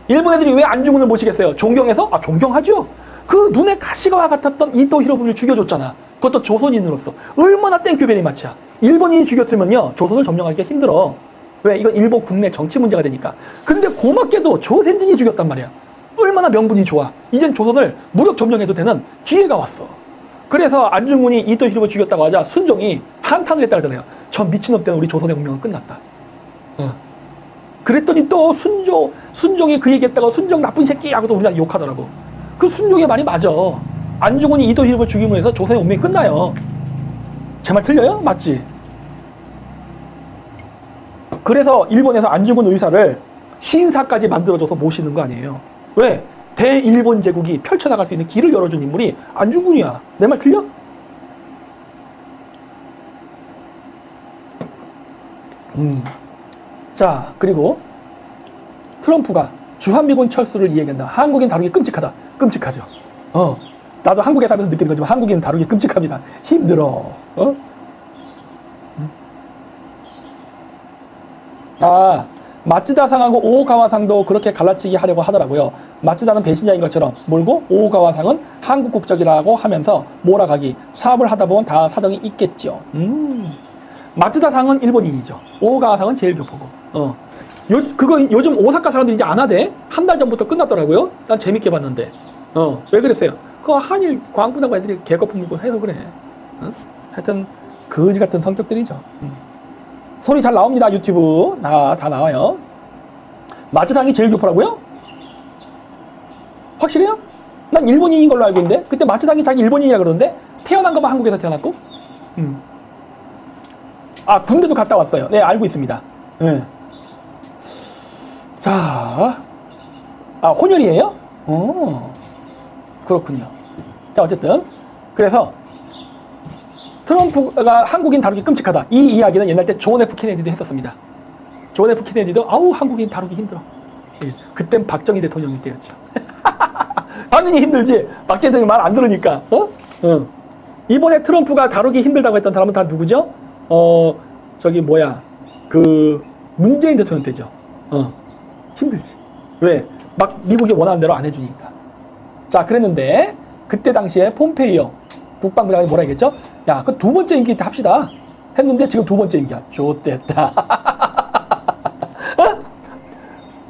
일본 애들이 왜 안중근을 모시겠어요? 존경해서? 아, 존경하죠. 그 눈에 가시가 같았던 이토 히로부미를 죽여줬잖아. 그것도 조선인으로서 얼마나 땡큐베리 마치야. 일본인이 죽였으면요 조선을 점령하기가 힘들어. 왜? 이건 일본 국내 정치 문제가 되니까. 근데 고맙게도 조선인이 죽였단 말이야. 얼마나 명분이 좋아. 이젠 조선을 무력 점령해도 되는 기회가 왔어. 그래서 안중근이 이토 히로부를 죽였다고 하자 순종이 한탄을 했다 하잖아요. 저 미친놈 때문에 우리 조선의 운명은 끝났다. 그랬더니 또 순종이 그 얘기했다가 순종 나쁜 새끼 하고도 우리나라 욕하더라고. 그 순종의 말이 맞아. 안중근이 이토 히로부를 죽임으로 해서 조선의 운명이 끝나요. 제 말 틀려요? 맞지? 그래서 일본에서 안중근 의사를 신사까지 만들어줘서 모시는 거 아니에요. 왜? 대일본 제국이 펼쳐나갈 수 있는 길을 열어준 인물이 안중근이야. 내 말 틀려? 자, 그리고 트럼프가 주한미군 철수를 이야기한다. 한국인 다루기 끔찍하다. 끔찍하죠. 나도 한국에 살면서 느끼는 거지만 한국인 다루기 끔찍합니다. 힘들어. 마츠다상하고 오오가와상도 그렇게 갈라치기 하려고 하더라고요. 마츠다는 배신자인 것처럼 몰고 오오가와상은 한국 국적이라고 하면서 몰아가기. 사업을 하다 보면 다 사정이 있겠죠. 마츠다상은 일본인이죠. 오오가와상은 제일 교포고. 그거 요즘 오사카 사람들이 이제 안 하대. 한 달 전부터 끝났더라고요. 난 재밌게 봤는데. 왜 그랬어요? 그거 한일 광분하고 애들이 개거품 물고 해서 그래. 하여튼 거지 같은 성격들이죠. 소리 잘 나옵니다. 유튜브 다 나와요. 마츠다상이 제일 교포라고요? 확실해요? 난 일본인인 걸로 알고 있는데 그때 마츠다상이 자기 일본인이라 그러던데 태어난 것만 한국에서 태어났고 군대도 갔다 왔어요. 네, 알고 있습니다. 네. 자, 혼혈이에요? 그렇군요. 자, 어쨌든 그래서 트럼프가 한국인 다루기 끔찍하다. 이 이야기는 옛날 때 존 F 케네디도 했었습니다. 존 F 케네디도 한국인 다루기 힘들어. 그땐 박정희 대통령일 때였죠. 당연히 힘들지. 박정희 대통령이 말 안 들으니까. 이번에 트럼프가 다루기 힘들다고 했던 사람은 다 누구죠? 문재인 대통령 때죠. 힘들지. 왜? 막 미국이 원하는 대로 안 해주니까. 자, 그랬는데 그때 당시에 폼페이오 국방부 장관이 뭐라 했겠죠? 야, 그 두 번째 임기 때 합시다. 했는데 지금 두 번째 임기야. 좋댔다.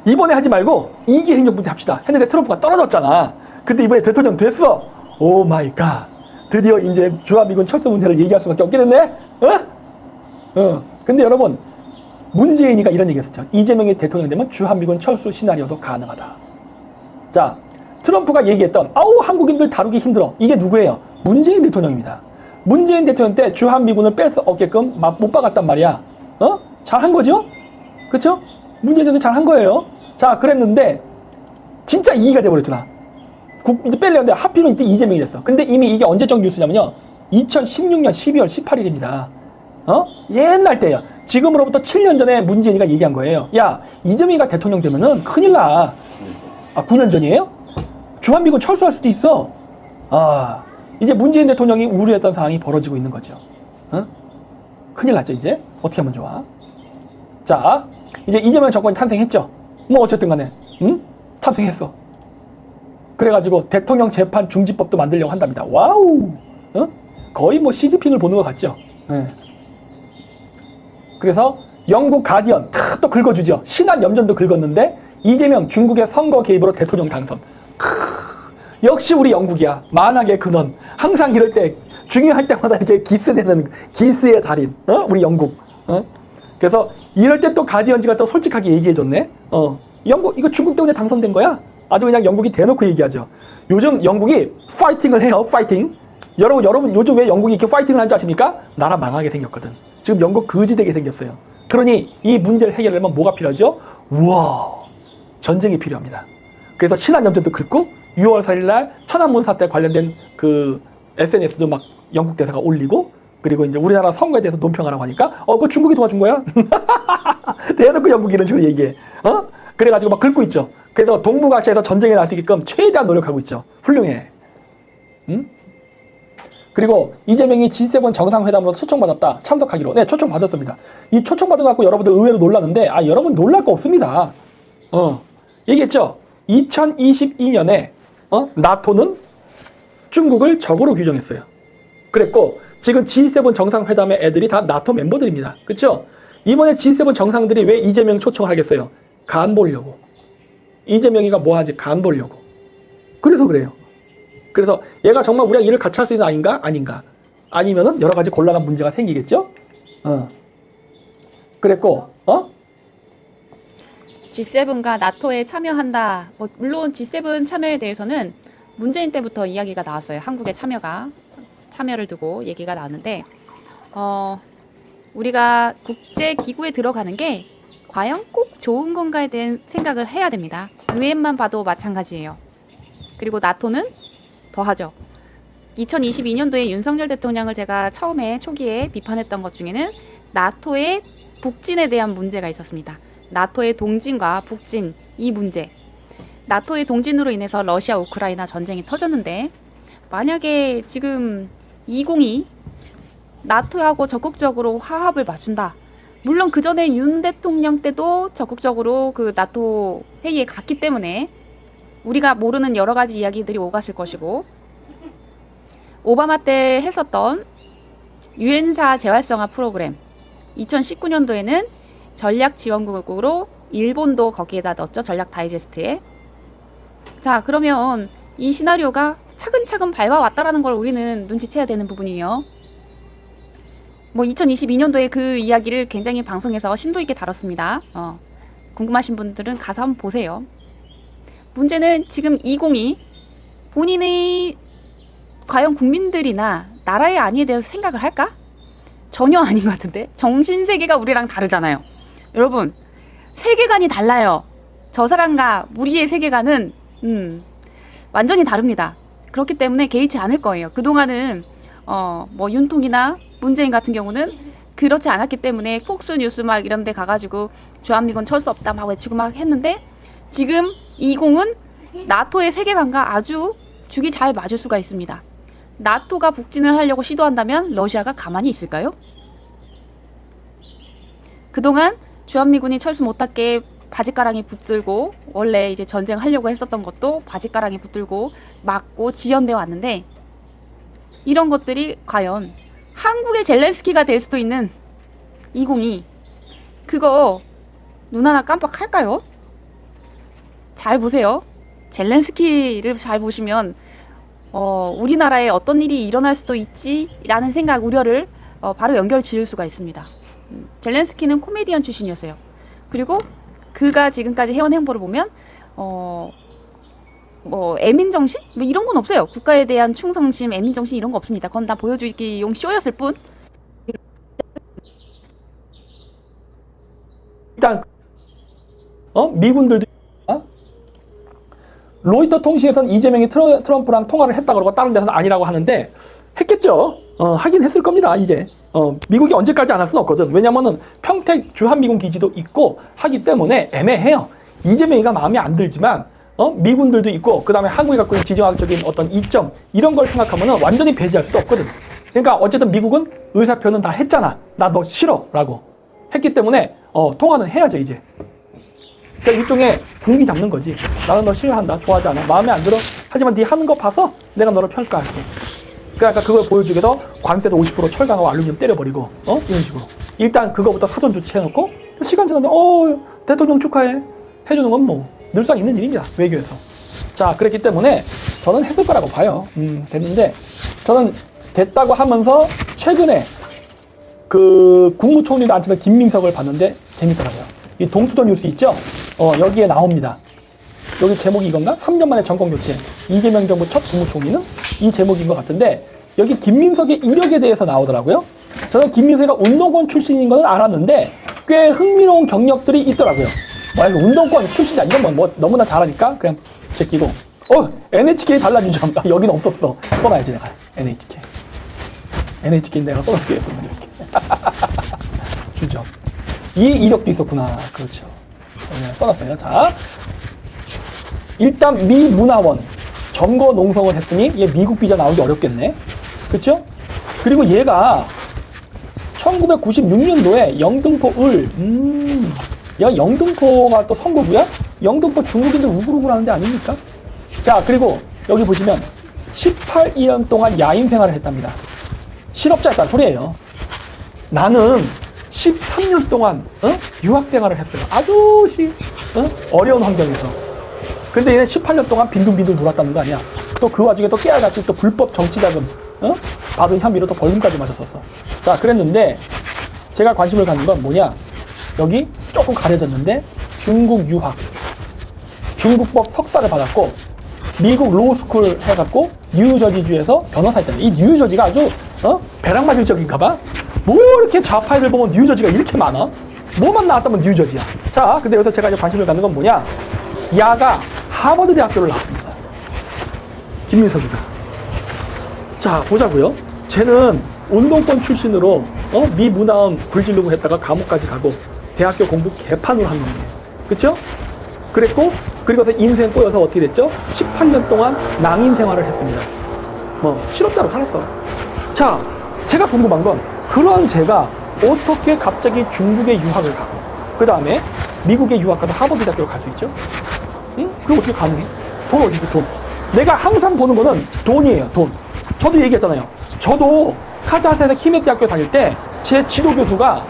이번에 하지 말고 2기 행정부 때 합시다. 했는데 트럼프가 떨어졌잖아. 근데 이번에 대통령 됐어. 오 마이 갓. 드디어 이제 주한미군 철수 문제를 얘기할 수밖에 없게 됐네. 근데 여러분 문재인이가 이런 얘기 했었죠. 이재명이 대통령 되면 주한미군 철수 시나리오도 가능하다. 자, 트럼프가 얘기했던 한국인들 다루기 힘들어. 이게 누구예요? 문재인 대통령입니다. 문재인 대통령 때 주한미군을 뺄 수 없게끔 못 박았단 말이야. 잘한 거죠? 그쵸? 문재인 대통령 잘한 거예요. 자, 그랬는데 진짜 2기가 돼버렸잖아. 이제 뺄려는데 하필은 이때 이재명이 됐어. 근데 이미 이게 언제적 뉴스냐면요. 2016년 12월 18일입니다. 옛날 때야. 지금으로부터 7년 전에 문재인이가 얘기한 거예요. 야, 이재명이가 대통령 되면은 큰일 나. 9년 전이에요? 주한미군 철수할 수도 있어. 이제 문재인 대통령이 우려했던 상황이 벌어지고 있는 거죠. 큰일 났죠, 이제. 어떻게 하면 좋아? 자, 이제 이재명 정권이 탄생했죠. 뭐 어쨌든 간에 탄생했어. 그래가지고 대통령 재판 중지법도 만들려고 한답니다. 와우. 거의 뭐 시진핑을 보는 것 같죠. 그래서 영국 가디언 또 긁어주죠. 신한 염전도 긁었는데 이재명 중국의 선거 개입으로 대통령 당선. 역시 우리 영국이야. 만악의 근원. 항상 이럴 때 중요할 때마다 이제 기스되는 기스의 달인. 우리 영국. 그래서 이럴 때 또 가디언지가 또 솔직하게 얘기해줬네. 영국 이거 중국 때문에 당선된 거야. 아주 그냥 영국이 대놓고 얘기하죠. 요즘 영국이 파이팅을 해요. 파이팅. 여러분 요즘 왜 영국이 이렇게 파이팅을 하는지 아십니까? 나라 망하게 생겼거든. 지금 영국 거지되게 생겼어요. 그러니 이 문제를 해결하려면 뭐가 필요하죠? 우와, 전쟁이 필요합니다. 그래서 신한염전도 긁고 6월 4일날 천안문 사태 관련된 그 SNS도 막 영국 대사가 올리고, 그리고 이제 우리나라 선거에 대해서 논평하라고 하니까 그거 중국이 도와준 거야? 대놓고 영국이 이런 식으로 얘기해. 그래가지고 막 긁고 있죠. 그래서 동북아시아에서 전쟁이 날 수 있게끔 최대한 노력하고 있죠. 훌륭해. 그리고 이재명이 G7 정상회담으로 초청받았다. 참석하기로. 네, 초청받았습니다. 이 초청받은 거 갖고 여러분들 의외로 놀랐는데, 여러분 놀랄 거 없습니다. 얘기했죠? 2022년에 나토는 중국을 적으로 규정했어요. 그랬고 지금 G7 정상회담의 애들이 다 나토 멤버들입니다. 그렇죠? 이번에 G7 정상들이 왜 이재명 초청을 하겠어요? 간 보려고. 이재명이가 뭐 하지? 간 보려고. 그래서 그래요. 그래서 얘가 정말 우리가 일을 같이 할 수 있는 아인가? 아닌가? 아니면은 여러 가지 곤란한 문제가 생기겠죠? 그랬고, G7과 나토에 참여한다. 물론 G7 참여에 대해서는 문재인 때부터 이야기가 나왔어요. 한국의 참여를 두고 얘기가 나왔는데, 우리가 국제기구에 들어가는 게 과연 꼭 좋은 건가에 대한 생각을 해야 됩니다. 유엔만 봐도 마찬가지예요. 그리고 나토는 더하죠. 2022년도에 윤석열 대통령을 제가 처음에 초기에 비판했던 것 중에는 나토의 북진에 대한 문제가 있었습니다. 나토의 동진과 북진 이 문제. 나토의 동진으로 인해서 러시아 우크라이나 전쟁이 터졌는데 만약에 지금 2022 나토하고 적극적으로 화합을 맞춘다. 물론 그 전에 윤 대통령 때도 적극적으로 그 나토 회의에 갔기 때문에 우리가 모르는 여러 가지 이야기들이 오갔을 것이고 오바마 때 했었던 유엔사 재활성화 프로그램 2019년도에는 전략 지원국으로 일본도 거기에다 넣었죠. 전략 다이제스트에. 자, 그러면 이 시나리오가 차근차근 밟아왔다라는 걸 우리는 눈치채야 되는 부분이에요. 2022년도에 그 이야기를 굉장히 방송에서 심도 있게 다뤘습니다. 궁금하신 분들은 가서 한번 보세요. 문제는 지금 2022 본인의 과연 국민들이나 나라의 안위에 대해서 생각을 할까? 전혀 아닌 것 같은데. 정신세계가 우리랑 다르잖아요. 여러분, 세계관이 달라요. 저 사람과 우리의 세계관은 완전히 다릅니다. 그렇기 때문에 개의치 않을 거예요. 그동안은 윤통이나 문재인 같은 경우는 그렇지 않았기 때문에 폭스뉴스 막 이런 데 가가지고 주한미군 철수 없다 막 외치고 막 했는데 지금 20은 나토의 세계관과 아주 죽이 잘 맞을 수가 있습니다. 나토가 북진을 하려고 시도한다면 러시아가 가만히 있을까요? 그동안 주한미군이 철수 못하게 바짓가랑이 붙들고 원래 이제 전쟁하려고 했었던 것도 바짓가랑이 붙들고 막고 지연되어 왔는데 이런 것들이 과연 한국의 젤렌스키가 될 수도 있는 2022 그거 눈 하나 깜빡할까요? 잘 보세요. 젤렌스키를 잘 보시면 우리나라에 어떤 일이 일어날 수도 있지라는 생각, 우려를 바로 연결 지을 수가 있습니다. 젤렌스키는 코미디언 출신이었어요. 그리고 그가 지금까지 해온 행보를 보면 애민정신? 이런 건 없어요. 국가에 대한 충성심, 애민정신 이런 거 없습니다. 그건 다 보여주기용 쇼였을 뿐. 일단 미군들도 로이터 통신에서는 이재명이 트럼프랑 통화를 했다 그러고 다른 데서는 아니라고 하는데 했겠죠. 하긴 했을 겁니다. 이제 미국이 언제까지 안 할 수는 없거든. 왜냐면은 평택 주한미군 기지도 있고 하기 때문에 애매해요. 이재명이가 마음에 안 들지만 미군들도 있고 그 다음에 한국이 갖고 있는 지정학적인 어떤 이점 이런 걸 생각하면은 완전히 배제할 수도 없거든. 그러니까 어쨌든 미국은 의사표는 다 했잖아. 나 너 싫어 라고 했기 때문에 통화는 해야죠 이제. 그러니까 일종의 분기 잡는 거지. 나는 너 싫어한다. 좋아하지 않아. 마음에 안 들어. 하지만 네 하는 거 봐서 내가 너를 평가할게. 그러니까 그걸 보여주기 위해서 관세도 50% 철강하고 알루미늄 때려버리고 이런 식으로. 일단 그거부터 사전 조치해놓고 시간 지나면 대통령 축하해. 해주는 건 뭐 늘상 있는 일입니다. 외교에서. 자, 그랬기 때문에 저는 했을 거라고 봐요. 됐는데 저는 됐다고 하면서 최근에 그 국무총리로 앉혀진 김민석을 봤는데 재밌더라고요. 이 동투더 뉴스 있죠? 여기에 나옵니다. 여기 제목이 이건가? 3년 만에 정권 교체. 이재명 정부 첫 국무총리는 이 제목인 것 같은데 여기 김민석의 이력에 대해서 나오더라고요. 저는 김민석이가 운동권 출신인 건 알았는데 꽤 흥미로운 경력들이 있더라고요. 운동권 출신이다. 이건 뭐 너무나 잘하니까 그냥 제끼고 NHK 달라지죠. 여기는 없었어. 써놔야지 내가. NHK 내가 써놓을게요. 이렇게. 주죠. 이 이력도 있었구나. 그렇죠. 써놨어요. 자, 일단 미 문화원 점거 농성을 했으니 얘 미국 비자 나오기 어렵겠네. 그렇죠? 그리고 얘가 1996년도에 영등포 얘가 영등포가 또 선거구야? 영등포 중국인들 우글우글 하는 데 아닙니까? 자, 그리고 여기 보시면 18년 동안 야인 생활을 했답니다. 실업자였다는 소리예요. 나는 13년 동안 유학 생활을 했어요. 아주 어려운 환경에서. 근데 얘는 18년 동안 빈둥빈둥 놀았다는 거 아니야. 또 그 와중에 또 깨알같이 또 불법 정치자금 받은 혐의로 또 벌금까지 맞았었어. 자, 그랬는데 제가 관심을 갖는 건 뭐냐. 여기 조금 가려졌는데 중국 유학, 중국법 석사를 받았고 미국 로스쿨 해갖고 뉴저지주에서 변호사 했다는. 이 뉴저지가 아주 배랑 맞을 적인가 봐. 뭐 이렇게 좌파 애들 보면 뉴저지가 이렇게 많아? 뭐만 나왔다면 뉴저지야. 자, 근데 여기서 제가 이제 관심을 갖는 건 뭐냐. 야가 하버드 대학교를 나왔습니다. 김민석이가. 자, 보자고요. 쟤는 운동권 출신으로 미 문화원 불지르고 했다가 감옥까지 가고 대학교 공부 개판으로 한 놈이에요. 그쵸? 그랬고 그리고서 인생 꼬여서 어떻게 됐죠? 18년 동안 낭인 생활을 했습니다. 실업자로 살았어. 자, 제가 궁금한 건 그런 제가 어떻게 갑자기 중국에 유학을 가고 그 다음에 미국에 유학 가서 하버드 대학교로 갈 수 있죠? 응? 그게 어떻게 가능해? 돈 어디서 돈? 내가 항상 보는 거는 돈이에요. 돈. 저도 얘기했잖아요. 저도 카자흐스탄에서 키메 대학교 다닐 때 제 지도 교수가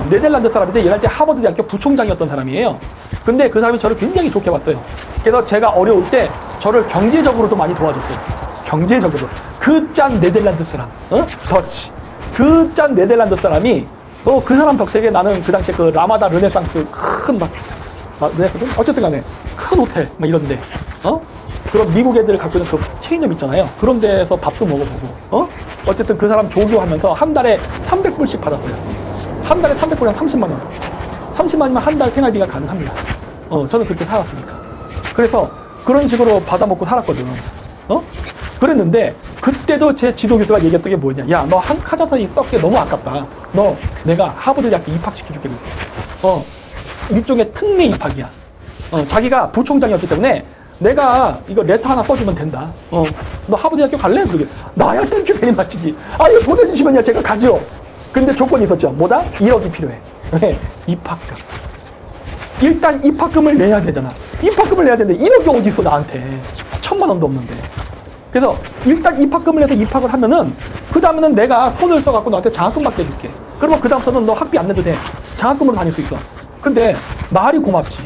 네덜란드 사람인데 얘할 때 하버드 대학교 부총장이었던 사람이에요. 근데 그 사람이 저를 굉장히 좋게 봤어요. 그래서 제가 어려울 때 저를 경제적으로도 많이 도와줬어요. 경제적으로. 그 짠 네덜란드 사람, 더치. 그 짠 네덜란드 사람이 그 사람 덕택에 나는 그 당시에 그 라마다 르네상스 큰 르네상스? 어쨌든 간에 큰 호텔 막 이런데 그런 미국 애들 갖고 있는 그 체인점 있잖아요. 그런 데서 밥도 먹어보고 어쨌든 그 사람 조교하면서 한 달에 300불씩 받았어요. 한 달에 300불이면 30만 원. 30만 원이면 한 달 생활비가 가능합니다. 저는 그렇게 살았으니까. 그래서 그런 식으로 받아먹고 살았거든. 그랬는데 그때도 제 지도교수가 얘기했던 게 뭐냐. 야, 너 한 카자흐스탄이 썩게 너무 아깝다. 너 내가 하버드 대학교 입학시켜줄게 그랬어. 일종의 특례 입학이야. 자기가 부총장이었기 때문에 내가 이거 레터 하나 써주면 된다. 너 하버드 대학교 갈래? 그러게. 나야 땡큐 괜히 맞지지. 이거 보내주시면요 제가 가죠. 근데 조건이 있었죠. 뭐다? 1억이 필요해. 왜? 입학금. 일단 입학금을 내야 되잖아. 입학금을 내야 되는데 1억이 어디 있어 나한테. 1,000만 원도 없는데. 그래서 일단 입학금을 내서 입학을 하면은 그 다음에는 내가 손을 써갖고 너한테 장학금 받게 해줄게. 그러면 그 다음부터는 너 학비 안 내도 돼. 장학금으로 다닐 수 있어. 근데 말이 고맙지.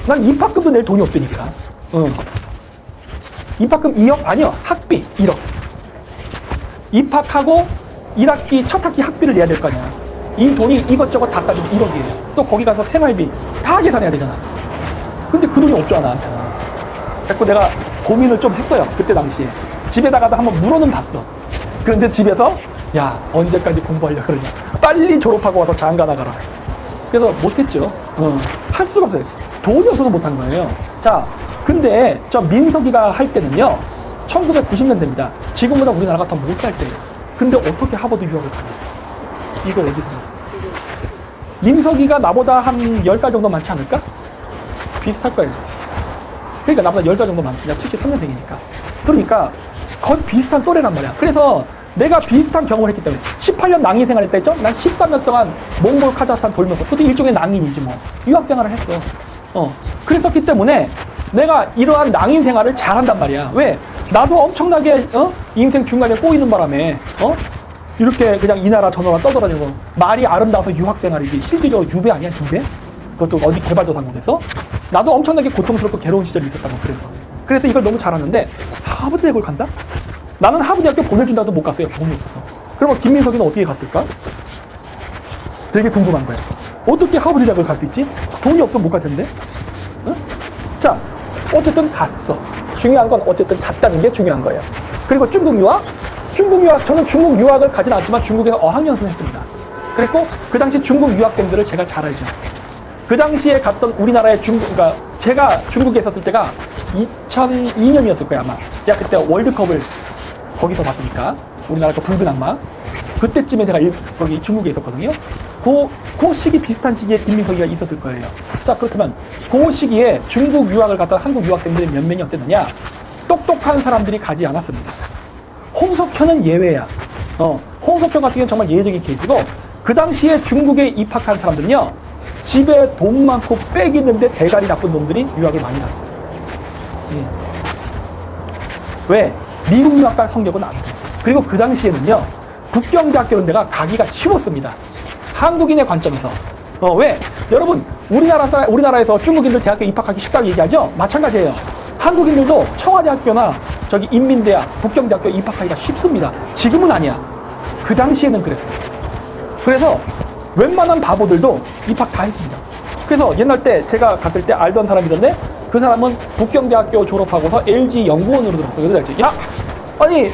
난 입학금도 낼 돈이 없다니까. 입학금 2억? 아니요. 학비 1억. 입학하고 1학기 첫 학기 학비를 내야 될 거 아니야. 이 돈이 이것저것 다 따지고 1억이에요. 또 거기 가서 생활비 다 계산해야 되잖아. 근데 그 돈이 없잖아 나한테는. 그래서 내가 고민을 좀 했어요. 그때 당시에. 집에다가도 한번 물어는 봤어. 그런데 집에서 야 언제까지 공부하려고 그러냐. 빨리 졸업하고 와서 장가 나가라. 그래서 못했죠. 할 수가 없어요. 돈이 없어서 못한 거예요. 자, 근데 저 민석이가 할 때는요 1990년대입니다. 지금보다 우리나라가 더 못 살 때예요. 근데 어떻게 하버드 유학을 가냐. 이걸 어디서 났어? 민석이가 나보다 한 10살 정도 많지 않을까? 비슷할 거예요. 그러니까 나보다 10살 정도 많지. 내가 73년생이니까. 그러니까 거의 비슷한 또래란 말이야. 그래서 내가 비슷한 경험을 했기 때문에 18년 낭인 생활했다 했죠? 난 13년 동안 몽골 카자흐스탄 돌면서 그것도 일종의 낭인이지 뭐. 유학 생활을 했어. 그랬었기 때문에 내가 이러한 낭인 생활을 잘한단 말이야. 왜? 나도 엄청나게 인생 중간에 꼬이는 바람에 이렇게 그냥 이 나라 저 나라 떠돌아다니고 말이 아름다워서 유학 생활이지 실질적으로 유배 아니야 유배? 그것도 어디 개발도상국에서 나도 엄청나게 고통스럽고 괴로운 시절이 있었다고. 그래서 이걸 너무 잘하는데 하버드 대학을 간다? 나는 하버드 대학교 보내준다도 못 갔어요. 돈이 없어서. 그러면 김민석이는 어떻게 갔을까? 되게 궁금한 거야. 어떻게 하버드 대학을 갈 수 있지? 돈이 없으면 못 갈 텐데. 자, 어쨌든 갔어. 중요한 건 어쨌든 갔다는 게 중요한 거예요. 그리고 중국 유학, 저는 중국 유학을 가진 않았지만 중국에서 어학연수를 했습니다. 그랬고 그 당시 중국 유학생들을 제가 잘 알죠. 그 당시에 갔던 우리나라의 그러니까 제가 중국에 있었을 때가 2002년이었을 거예요 아마. 제가 그때 월드컵을 거기서 봤으니까 우리나라 그 붉은 악마. 그때쯤에 제가 거기 중국에 있었거든요. 그 시기 비슷한 시기에 김민석이가 있었을 거예요. 자, 그렇다면 그 시기에 중국 유학을 갔던 한국 유학생들이 몇 명이 어땠느냐? 똑똑한 사람들이 가지 않았습니다. 홍석현은 예외야. 홍석현 같은 경우는 정말 예외적인 케이스고 그 당시에 중국에 입학한 사람들은요 집에 돈 많고 빽 있는데 대가리 나쁜 놈들이 유학을 많이 갔어요. 왜? 미국 유학 갈 성적은 안 돼. 그리고 그 당시에는요 북경대학교는 내가 가기가 쉬웠습니다. 한국인의 관점에서. 왜? 여러분, 우리나라에서 중국인들 대학교 입학하기 쉽다고 얘기하죠? 마찬가지예요. 한국인들도 청와대학교나 저기 인민대학, 북경대학교 입학하기가 쉽습니다. 지금은 아니야. 그 당시에는 그랬어요. 그래서 웬만한 바보들도 입학 다 했습니다. 그래서 옛날 때 제가 갔을 때 알던 사람이던데 그 사람은 북경대학교 졸업하고서 LG 연구원으로 들어갔어요. 그래서 야, 아니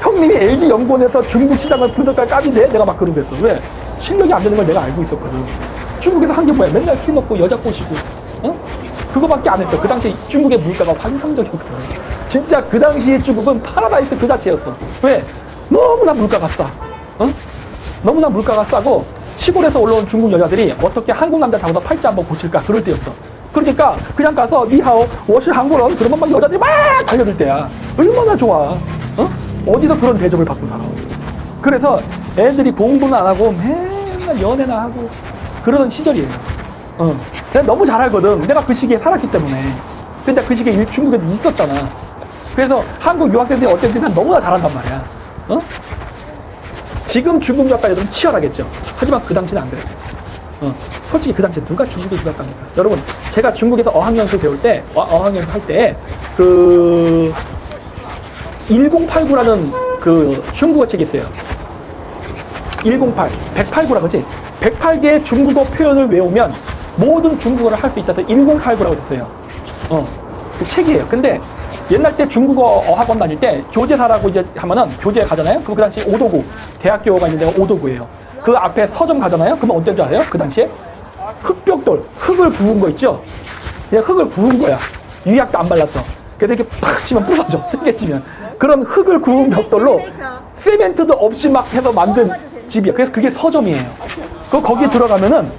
형님이 LG 연구원에서 중국 시장을 분석할 깝이 돼? 내가 막 그러고 있어. 왜? 실력이 안 되는 걸 내가 알고 있었거든. 중국에서 한 게 뭐야? 맨날 술 먹고 여자 꼬시고, 그거밖에 안 했어. 그 당시에 중국의 물가가 환상적이었거든. 진짜 그 당시에 중국은 파라다이스 그 자체였어. 왜? 너무나 물가가 싸. 너무나 물가가 싸고 시골에서 올라온 중국 여자들이 어떻게 한국 남자 잡아서 팔자 한번 고칠까 그럴 때였어. 그러니까 그냥 가서 니하오, 워시 한국은 그러면 막 여자들이 막 달려들 때야. 얼마나 좋아. 어디서 그런 대접을 받고 살아. 그래서 애들이 공부는 안 하고 맨날 연애나 하고 그러던 시절이에요. 내가 너무 잘 알거든. 내가 그 시기에 살았기 때문에. 근데 그 시기에 중국에도 있었잖아. 그래서 한국 유학생들이 어땠는지 난 너무나 잘한단 말이야. 지금 중국 유학까지는 치열하겠죠. 하지만 그 당시는 안 그랬어요. 솔직히 그 당시에 누가 중국에 유학 갑니까? 여러분, 제가 중국에서 어학연수 배울 때, 어학연수 할 때, 1089라는 그 중국어 책이 있어요. 108, 108구라 그러지? 108개의 중국어 표현을 외우면 모든 중국어를 할 수 있다서 1089라고 했어요. 그 책이에요. 근데 옛날 때 중국어 어학원 다닐 때 교재사라고 이제 하면은 교재에 가잖아요? 그럼 그 당시 오도구, 대학교가 있는 데가 오도구예요. 그 앞에 서점 가잖아요? 그러면 어떤 줄 알아요? 그 당시에? 흙벽돌, 흙을 부은 거 있죠? 그냥 흙을 부은 거야. 유약도 안 발랐어. 그래서 이렇게 팍 치면 부서져. 세게 치면. 그런 흙을 구운 벽돌로 세멘트도 없이 막 해서 만든 집이야. 그래서 그게 서점이에요. 거기에 들어가면은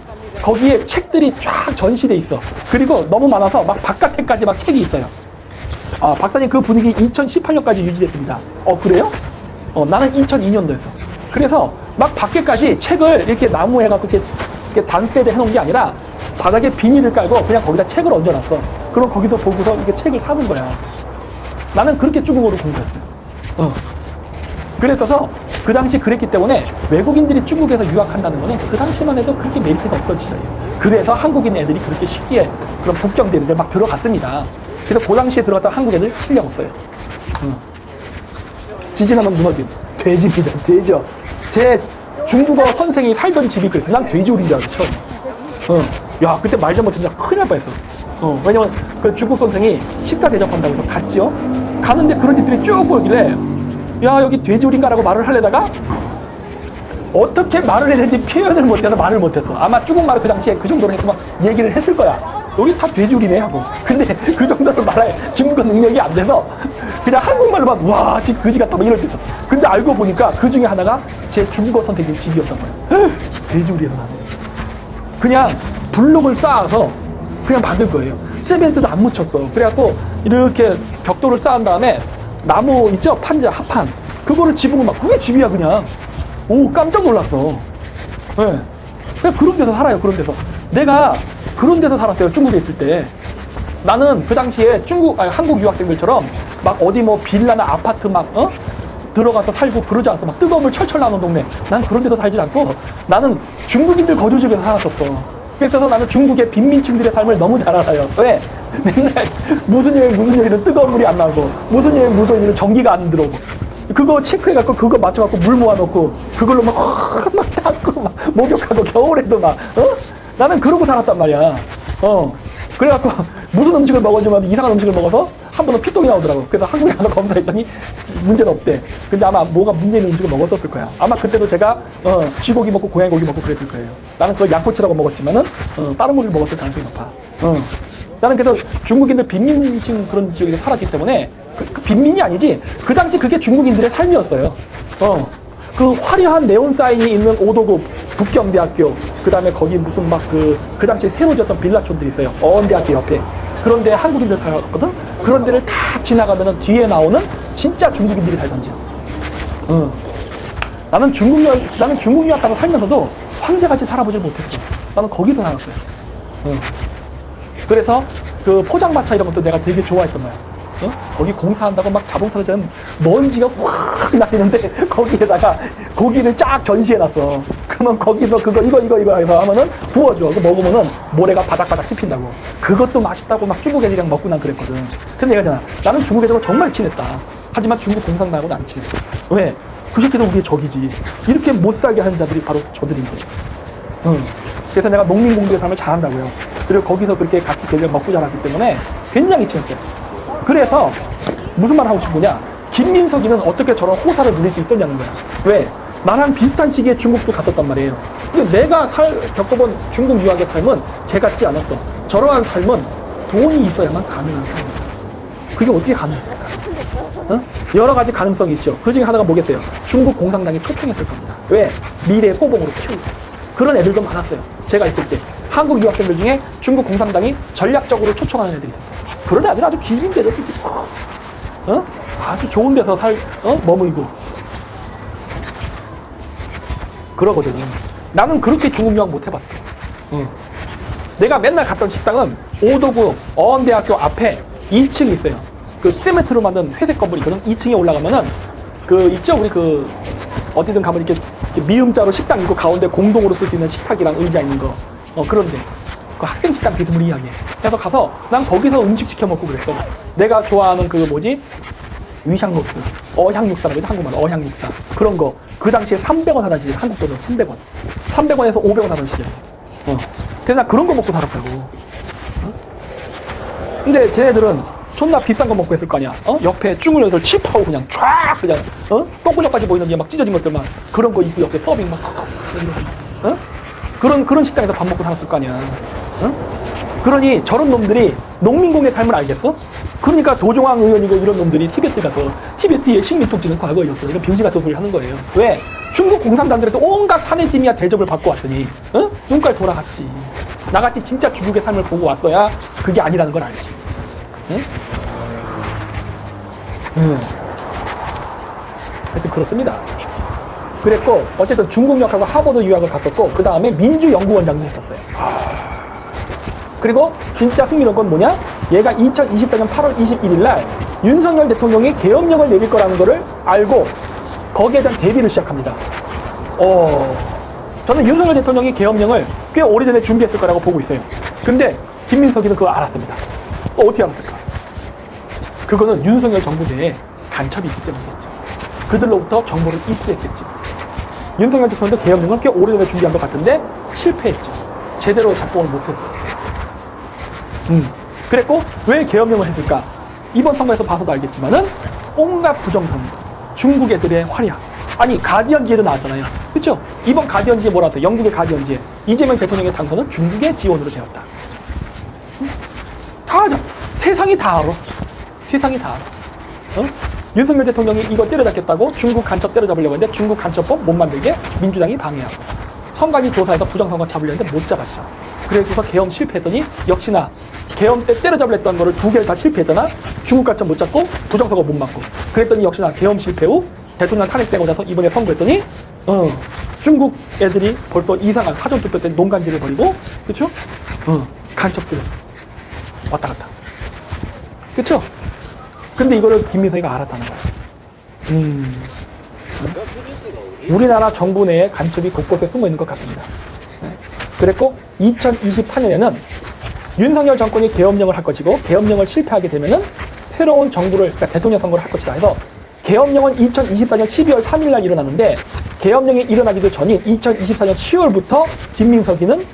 거기에 책들이 쫙 전시돼 있어. 그리고 너무 많아서 막 바깥에까지 막 책이 있어요. 박사님 그 분위기 2018년까지 유지됐습니다. 그래요? 나는 2002년도였어. 그래서 막 밖에까지 책을 이렇게 나무 해갖고 이렇게 단세대 해놓은 게 아니라 바닥에 비닐을 깔고 그냥 거기다 책을 얹어놨어. 그럼 거기서 보고서 이렇게 책을 사는 거야. 나는 그렇게 중국어로 공부했어요. 그랬어서 그 당시 그랬기 때문에 외국인들이 중국에서 유학한다는 거는 그 당시만 해도 그렇게 메리트가 없던 시절이에요. 그래서 한국인 애들이 그렇게 쉽게 그런 북경대를 막 들어갔습니다. 그래서 그 당시에 들어갔던 한국 애들 실력 없어요. 지진하면 무너짐. 돼지입니다. 돼지요. 제 중국어 선생이 살던 집이 그랬어요. 난 돼지우리인 줄 알았어, 처음에. 야, 그때 말 잘못했는데 큰일 날 뻔했어. 왜냐면 그 중국 선생이 식사 대접한다고 해서 갔죠. 가는데 그런 집들이 쭉 보이길래 야, 여기 돼지우리인가라고 말을 하려다가 어떻게 말을 해야 되는지 표현을 못해서 말을 못했어. 아마 중국말을 그 당시에 그 정도로 했으면 얘기를 했을 거야. 여기 다 돼지우리네 하고. 근데 그 정도로 말할 중국어 능력이 안 돼서 그냥 한국말로만 와, 집 그지 같다 뭐 이럴 때서. 근데 알고 보니까 그 중에 하나가 제 중국어 선생님 집이었던 거예요. 돼지우리에서 나네. 그냥 블록을 쌓아서 그냥 만들 거예요. 세멘트도 안 묻혔어. 그래갖고 이렇게 벽돌을 쌓은 다음에 나무 있죠? 판자, 합판. 그거를 집으면 막 그게 집이야 그냥. 오, 깜짝 놀랐어. 네. 그냥 그런 데서 살아요. 그런 데서. 내가 그런 데서 살았어요. 중국에 있을 때. 나는 그 당시에 한국 유학생들처럼 막 어디 뭐 빌라나 아파트 막 들어가서 살고 그러지 않았어. 막 뜨거운 물 철철 나오는 동네. 난 그런 데서 살지 않고 나는 중국인들 거주지에서 살았었어. 그래서 나는 중국의 빈민층들의 삶을 너무 잘 알아요. 왜? 맨날 무슨 요일은 뜨거운 물이 안 나오고 무슨 요일은 전기가 안 들어오고 그거 체크해갖고 그거 맞춰갖고 물 모아놓고 그걸로 막 닦고 막 목욕하고 겨울에도 막 나는 그러고 살았단 말이야. 그래갖고 무슨 음식을 먹었지만 이상한 음식을 먹어서 한 번은 피똥이 나오더라고. 그래서 한국에 가서 검사했더니 문제는 없대. 근데 아마 뭐가 문제 있는 음식을 먹었었을 거야. 아마 그때도 제가 쥐고기 먹고 고양이 고기 먹고 그랬을 거예요. 나는 그걸 양꼬치라고 먹었지만은 다른 고기를 먹었을 가능성이 높아. 나는 그래서 중국인들 빈민층 그런 지역에서 살았기 때문에 그 빈민이 아니지. 그 당시 그게 중국인들의 삶이었어요. 그 화려한 네온 사인이 있는 오도구 북경대학교, 그 다음에 거기 무슨 막 그 당시에 새로 지었던 빌라촌들이 있어요. 어원대학교 옆에. 그런데 한국인들 살았거든? 그런 데를 다 지나가면은 뒤에 나오는 진짜 중국인들이 살던 지역. 나는 중국 유학 가서 살면서도 황제같이 살아보질 못했어. 나는 거기서 살았어요. 그래서 그 포장마차 이런 것도 내가 되게 좋아했던 거야. 거기 공사한다고 막 자동차 전 먼지가 확 날리는데 거기에다가 고기를 쫙 전시해놨어. 그러면 거기서 그거 이거 하면은 구워줘. 그거 먹으면은 모래가 바닥바닥 씹힌다고. 그것도 맛있다고 막 중국 애들이랑 먹고 난 그랬거든. 근데 얘가 나는 중국 애들하고 정말 친했다. 하지만 중국 공산당하고는 안 친해. 왜? 그 새끼들 우리의 적이지. 이렇게 못 살게 하는 자들이 바로 저들인데. 그래서 내가 농민공주의 삶을 잘한다고요. 그리고 거기서 그렇게 같이 걔를 먹고 자랐기 때문에 굉장히 친했어요. 그래서 무슨 말 하고 싶으냐? 김민석이는 어떻게 저런 호사를 누릴 수 있었냐는 거야. 왜? 나랑 비슷한 시기에 중국도 갔었단 말이에요. 근데 내가 겪어본 중국 유학의 삶은 쟤 같지 않았어. 저러한 삶은 돈이 있어야만 가능한 삶이야. 그게 어떻게 가능했을까? 여러 가지 가능성이 있죠. 그 중에 하나가 뭐겠어요? 중국 공산당이 초청했을 겁니다. 왜? 미래의 꼬봉으로 키우고. 그런 애들도 많았어요. 제가 있을 때 한국 유학생들 중에 중국 공산당이 전략적으로 초청하는 애들이 있었어요. 그런 애들 아주 기빈 데들, 아주 좋은 데서 머물고 그러거든요. 나는 그렇게 중국 유학 못 해봤어. 내가 맨날 갔던 식당은 오도구 어원대학교 앞에 2층에 있어요. 그 시멘트로 만든 회색 건물이 있거든. 2층에 올라가면은 그 있죠, 우리 그 어디든 가면 이렇게 미음자로 식당 있고 가운데 공동으로 쓸 수 있는 식탁이랑 의자 있는 거. 그런데 그 학생 식당 비스무리하게. 그래서 가서 난 거기서 음식 시켜 먹고 그랬어. 내가 좋아하는 그 뭐지? 위샹록스, 어향육사라고 하죠. 한국말 어향육사. 그런 거. 그 당시에 300원 하던 시절, 한국 돈으로 300원. 300원에서 500원 하던 시절. 그래서 나 그런 거 먹고 살았다고. 근데 쟤네들은 존나 비싼 거 먹고 했을 거 아니야. 옆에 쭈글러들 칩하고 그냥 쫙 그냥 똥구멍까지 보이는 게 막 찢어진 것들만 그런 거 있고 옆에 서빙 막 그런 식당에서 밥 먹고 살았을 거 아니야. 그러니 저런 놈들이 농민공의 삶을 알겠어? 그러니까 도종황 의원이고 이런 놈들이 티베트 가서 티베트의 식민통치는 과거였어. 이런 병신 같은 소리를 하는 거예요. 왜? 중국 공산당들한테 온갖 사내짐이야 대접을 받고 왔으니 눈깔 돌아갔지. 나같이 진짜 중국의 삶을 보고 왔어야 그게 아니라는 걸 알지. 하여튼 그렇습니다. 그랬고 어쨌든 중국 유학하고 하버드 유학을 갔었고 그 다음에 민주연구원장도 했었어요. 그리고 진짜 흥미로운 건 뭐냐? 얘가 2024년 8월 21일 날 윤석열 대통령이 계엄령을 내릴 거라는 거를 알고 거기에 대한 대비를 시작합니다. 저는 윤석열 대통령이 계엄령을 꽤 오래전에 준비했을 거라고 보고 있어요. 근데 김민석이는 그거 알았습니다. 어떻게 알았을까? 그거는 윤석열 정부 내에 간첩이 있기 때문이겠죠. 그들로부터 정보를 입수했겠죠. 윤석열 대통령도 계엄령을 꽤 오래전에 준비한 것 같은데 실패했죠. 제대로 작동을 못했어요. 그랬고 왜 계엄령을 했을까? 이번 선거에서 봐서도 알겠지만은 온갖 부정선거, 중국 애들의 활약. 아니 가디언지에도 나왔잖아요. 그렇죠? 이번 가디언지에 뭐라 했어요? 영국의 가디언지에 이재명 대통령의 당선은 중국의 지원으로 되었다. 다 알아. 세상이 다 알아. 세상이 다 알아. 윤석열 대통령이 이거 때려잡겠다고 중국 간첩 때려잡으려고 했는데 중국 간첩법 못 만들게 민주당이 방해하고 선관위 조사해서 부정선거 잡으려는데 못 잡았죠. 그래서 계엄 실패했더니 역시나 계엄 때 때려잡으려 했던 거를 2개를 다 실패했잖아. 중국 간첩 못 잡고 부정선거 못 막고 그랬더니 역시나 계엄 실패 후 대통령 탄핵되고 나서 이번에 선거했더니 중국 애들이 벌써 이상한 사전투표 때 농간질을 벌이고 그렇죠? 간첩들 왔다 갔다 그렇죠? 근데 이거를 김민석이가 알았다는 거야. 우리나라 정부 내에 간첩이 곳곳에 숨어 있는 것 같습니다. 그랬고 2024년에는 윤석열 정권이 계엄령을 할 것이고 계엄령을 실패하게 되면은 새로운 정부를 그러니까 대통령 선거를 할 것이다 해서 계엄령은 2024년 12월 3일 날 일어나는데 계엄령이 일어나기도 전인 2024년 10월부터 김민석이는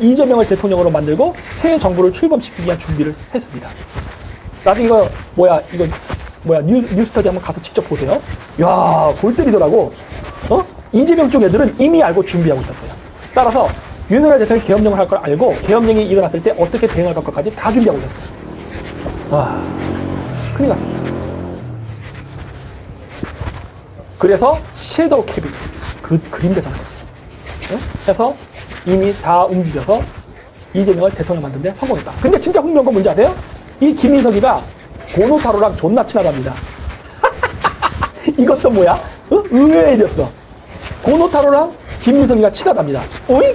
이재명을 대통령으로 만들고 새 정부를 출범시키기 위한 준비를 했습니다. 나중에 이거 뉴스터디 한번 가서 직접 보세요. 야, 골 때리더라고. 이재명 쪽 애들은 이미 알고 준비하고 있었어요. 따라서 윤석열 대통령이 계엄령을 할 걸 알고 계엄령이 일어났을 때 어떻게 대응할 것까지 다 준비하고 있었어요. 와, 큰일 났습니다. 그래서 섀도우 캐비닛, 그림자잖아, 거지. 해서 이미 다 움직여서 이재명을 대통령 만드는데 성공했다. 근데 진짜 흥미로운 건 뭔지 아세요? 이 김민석이가 고노타로랑 존나 친하답니다. 이것도 뭐야? 의외의 일이었어. 고노타로랑 김민석이가 친하답니다. 오이?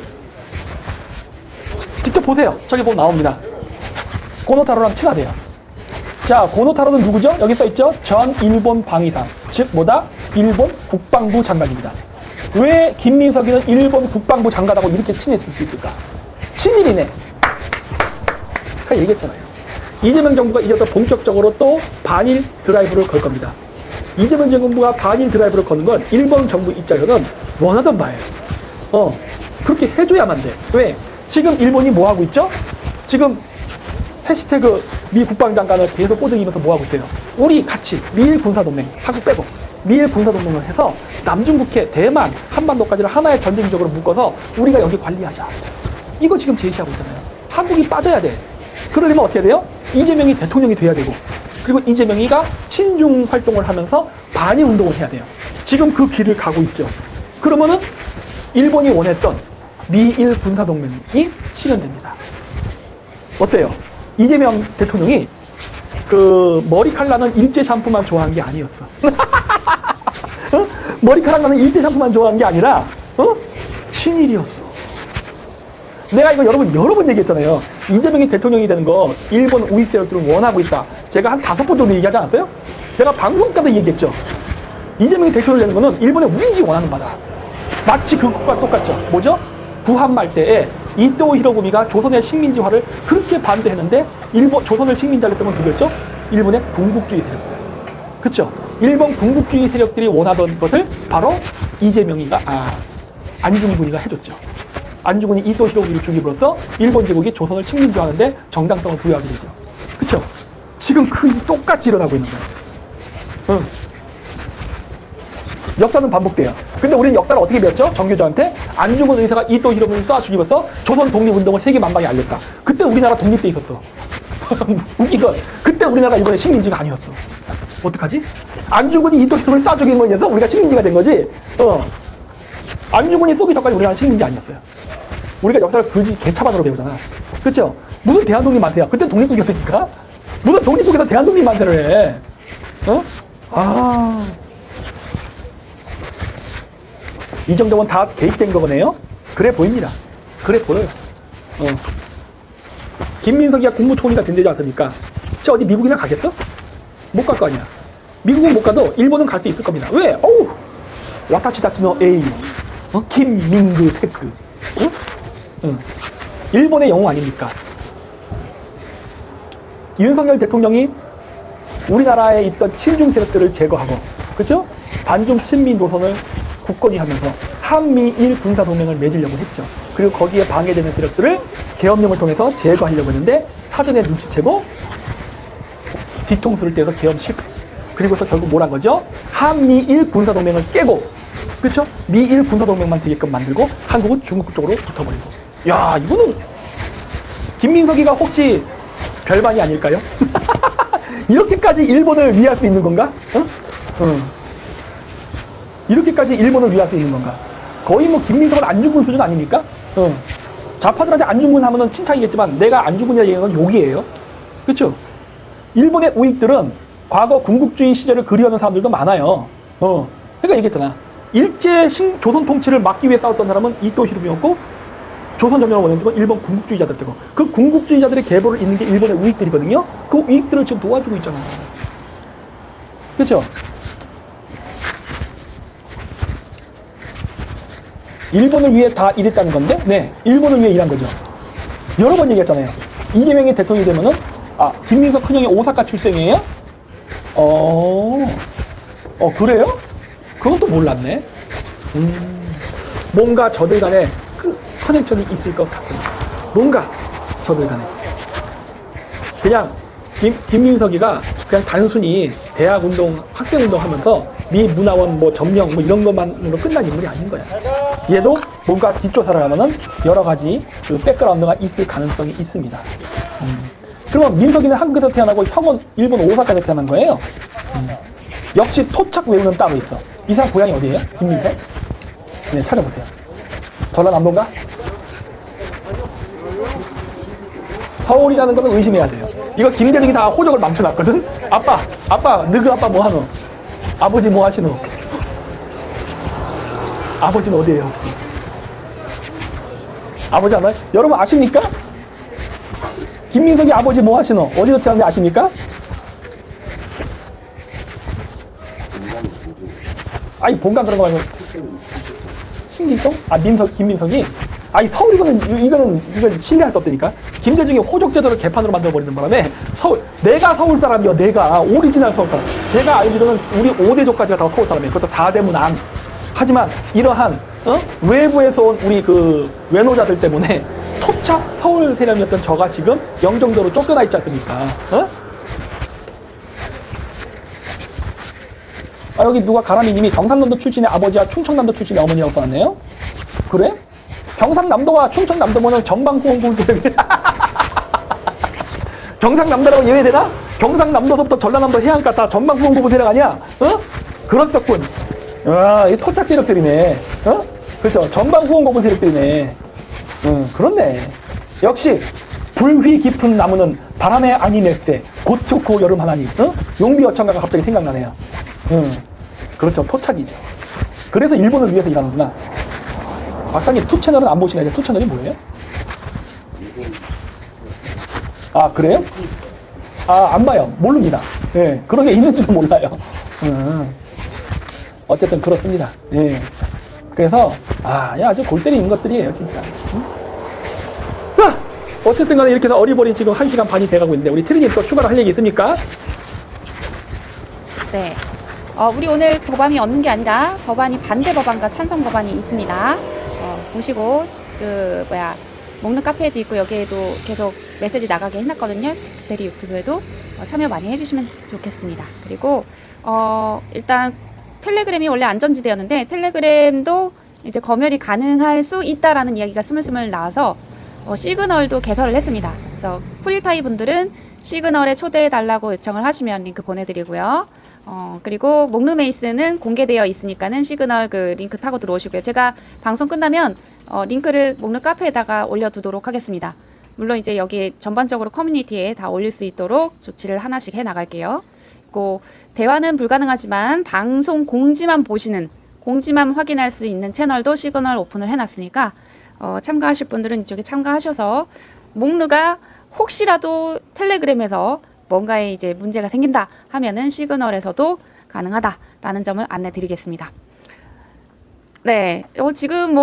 직접 보세요. 저기 보면 나옵니다. 고노타로랑 친하대요. 자, 고노타로는 누구죠? 여기 써있죠? 전 일본 방위상, 즉 뭐다? 일본 국방부 장관입니다. 왜 김민석이는 일본 국방부 장관하고 이렇게 친했을 수 있을까? 친일이네. 아까 얘기했잖아요. 이재명 정부가 이제부터 본격적으로 또 반일 드라이브를 걸 겁니다. 이재명 정부가 반일 드라이브를 거는 건 일본 정부 입장에서는 원하던 바예요. 그렇게 해줘야만 돼. 왜? 지금 일본이 뭐 하고 있죠? 지금 해시태그 미 국방장관을 계속 꼬드기면서 뭐 하고 있어요? 우리 같이 미일 군사동맹, 한국 빼고 미일 군사동맹을 해서 남중국해, 대만, 한반도까지를 하나의 전쟁적으로 묶어서 우리가 여기 관리하자. 이거 지금 제시하고 있잖아요. 한국이 빠져야 돼. 그러려면 어떻게 해야 돼요? 이재명이 대통령이 돼야 되고, 그리고 이재명이가 친중 활동을 하면서 반일 운동을 해야 돼요. 지금 그 길을 가고 있죠. 그러면은 일본이 원했던 미일 군사동맹이 실현됩니다. 어때요? 이재명 대통령이 그 머리칼 나는 일제 샴푸만 좋아한 게 아니었어. 머리카락 나는 일제 샴푸만 좋아한 게 아니라 친일이었어. 내가 이거 여러 번 얘기했잖아요. 이재명이 대통령이 되는 거 일본 우익 세력들은 원하고 있다. 제가 한 5번 정도 얘기하지 않았어요? 제가 방송 때도 얘기했죠. 이재명이 대통령이 되는 거는 일본의 우익이 원하는 바다. 마치 그것과 똑같죠. 뭐죠? 구한말 때에 이토 히로부미가 조선의 식민지화를 그렇게 반대했는데 조선을 식민지화를 했던 건 누구였죠? 일본의 군국주의 세력들. 그렇죠? 일본 군국주의 세력들이 원하던 것을 바로 안중근이가 해줬죠. 안중근이 이토 히로부미를 죽임으로써 일본 제국이 조선을 식민지화하는데 정당성을 부여하게 되죠. 그렇죠? 지금 똑같이 일어나고 있는 거예요. 역사는 반복돼요. 근데 우리는 역사를 어떻게 배웠죠? 정교조한테 안중근 의사가 이토 히로부미를 쏴 죽이면서 조선 독립운동을 세계 만방에 알렸다. 그때 우리나라 독립돼 있었어. 웃긴 건 그때 우리나라가 이번에 식민지가 아니었어. 어떡하지? 안중근이 이토 히로부미를 쏴 죽인 거에 의해서 우리가 식민지가 된 거지. 안중근이 쏘기 전까지 우리나라 식민지 아니었어요. 우리가 역사를 그지 개차반으로 배우잖아. 그렇죠? 무슨 대한독립 만세야? 그때 독립국이었으니까. 무슨 독립국에서 대한독립 만세를 해? 이 정도면 다 개입된 거네요? 그래 보입니다. 그래 보여요. 김민석이가 국무총리가 된다지 않습니까? 저 어디 미국이나 가겠어? 못 갈 거 아니야. 미국은 못 가도 일본은 갈 수 있을 겁니다. 왜? 와타치다치노 에이. 김민그 세크. 일본의 영웅 아닙니까? 윤석열 대통령이 우리나라에 있던 친중 세력들을 제거하고, 그렇죠? 반중 친미 노선을 굳건히 하면서 한미일 군사동맹을 맺으려고 했죠. 그리고 거기에 방해되는 세력들을 계엄령을 통해서 제거하려고 했는데 사전에 눈치채고 뒤통수를 떼서 계엄 실패. 그리고서 결국 뭘 한 거죠? 한미일 군사동맹을 깨고, 그렇죠? 미일 군사동맹만 되게끔 만들고 한국은 중국 쪽으로 붙어버리고. 야, 이거는 김민석이가 혹시 별반이 아닐까요? 이렇게까지 일본을 위할 수 있는 건가? 이렇게까지 일본을 위할 수 있는 건가? 거의 뭐 김민석은 안중근 수준 아닙니까? 좌파들한테 안중근 하면은 칭찬이겠지만 내가 안중근이라 얘기하는 건 욕이에요. 그렇죠? 일본의 우익들은 과거 군국주의 시절을 그리워하는 사람들도 많아요. 그러니까 얘기했잖아. 일제 조선 통치를 막기 위해 싸웠던 사람은 이토 히로부미였고, 조선 점령을 원했던 건 일본 군국주의자들 때고, 그 군국주의자들의 계보를 잇는 게 일본의 우익들이거든요. 그 우익들을 지금 도와주고 있잖아요. 그렇죠? 일본을 위해 다 일했다는 건데, 네, 일본을 위해 일한 거죠. 여러 번 얘기했잖아요. 이재명이 대통령이 되면은, 김민석 큰형이 오사카 출생이에요? 그래요? 그건 또 몰랐네. 뭔가 저들 간에 그 커넥션이 있을 것 같습니다. 뭔가 저들 간에. 그냥 김민석이가 그냥 단순히 대학운동, 학생운동 하면서 미 문화원 뭐 점령 뭐 이런 것만으로 끝난 인물이 아닌 거야. 얘도 뭔가 뒷조사를 하면은 여러 가지 그 백그라운드가 있을 가능성이 있습니다. 그러면 민석이는 한국에서 태어나고 형은 일본 오사카에서 태어난 거예요. 역시 토착 외우는 따로 있어. 이 사람 고향이 어디예요? 김민석? 네, 찾아보세요. 전라남도인가? 서울이라는 것은 의심해야 돼요. 이거 김대중이 다 호적을 망쳐놨거든? 아빠, 너그 아빠 뭐 하노? 아버지 뭐 하시노? 아버지는 어디예요, 혹시? 아버지 알아요? 여러분 아십니까? 김민석이 아버지 뭐 하시노? 어디서 태어났는지 아십니까? 아니 본관 그런 거 말고 신길동? 아 김민석이? 아니 서울 이거는 신뢰할 수 없다니까. 김대중이 호족제도를 개판으로 만들어버리는 바람에 내가 서울 사람이요. 내가 오리지널 서울 사람. 제가 알기로는 우리 5대족까지가 다 서울 사람이에요. 그것도 4대문 안. 하지만 이러한 외부에서 온 우리 그 외노자들 때문에 토착 서울 세력이었던 저가 지금 영종도로 쫓겨나 있지 않습니까? 아, 여기 누가 가람이님이 경상남도 출신의 아버지와 충청남도 출신의 어머니라고 써놨네요. 그래? 경상남도와 충청남도면은 전방후원군들이 경상남도라고 예외되나? 경상남도서부터 전라남도 해안가 다 전방후원군 세력 아니야? 그렇었군. 아, 이 토착 세력들이네. 그렇죠. 전방후원군 세력들이네. 그렇네. 역시 불휘 깊은 나무는 바람에 아니멜세 고트고 여름 하나니. 용비 어천가가 갑자기 생각나네요. 그렇죠. 토착이죠. 그래서 일본을 위해서 일하는구나. 박사님 투채널은 안 보시나요? 투채널이 뭐예요? 아 그래요? 아 안 봐요. 모릅니다. 예, 그런 게 있는지도 몰라요. 어쨌든 그렇습니다. 예. 그래서 아주 골 때리는 것들이에요 진짜. 자, 어쨌든 간에 이렇게 해서 어리버리 지금 1시간 반이 돼가고 있는데 우리 테리님 또 추가로 할 얘기 있습니까? 네. 우리 오늘 법안이 없는 게 아니라 법안이 반대 법안과 찬성 법안이 있습니다. 보시고 먹는 카페에도 있고 여기에도 계속 메시지 나가게 해놨거든요. 직수대리 유튜브에도 참여 많이 해주시면 좋겠습니다. 그리고 일단 텔레그램이 원래 안전지대였는데 텔레그램도 이제 검열이 가능할 수 있다라는 이야기가 스물스물 나와서 시그널도 개설을 했습니다. 그래서 프릴타이 분들은 시그널에 초대해달라고 요청을 하시면 링크 보내드리고요. 그리고 목룸에이스는 공개되어 있으니까는 시그널 그 링크 타고 들어오시고요. 제가 방송 끝나면 링크를 목룸 카페에다가 올려두도록 하겠습니다. 물론 이제 여기 전반적으로 커뮤니티에 다 올릴 수 있도록 조치를 하나씩 해 나갈게요. 그리고 대화는 불가능하지만 방송 공지만 공지만 확인할 수 있는 채널도 시그널 오픈을 해놨으니까 참가하실 분들은 이쪽에 참가하셔서 목루가 혹시라도 텔레그램에서 뭔가에 이제 문제가 생긴다 하면은 시그널에서도 가능하다라는 점을 안내 드리겠습니다. 네, 지금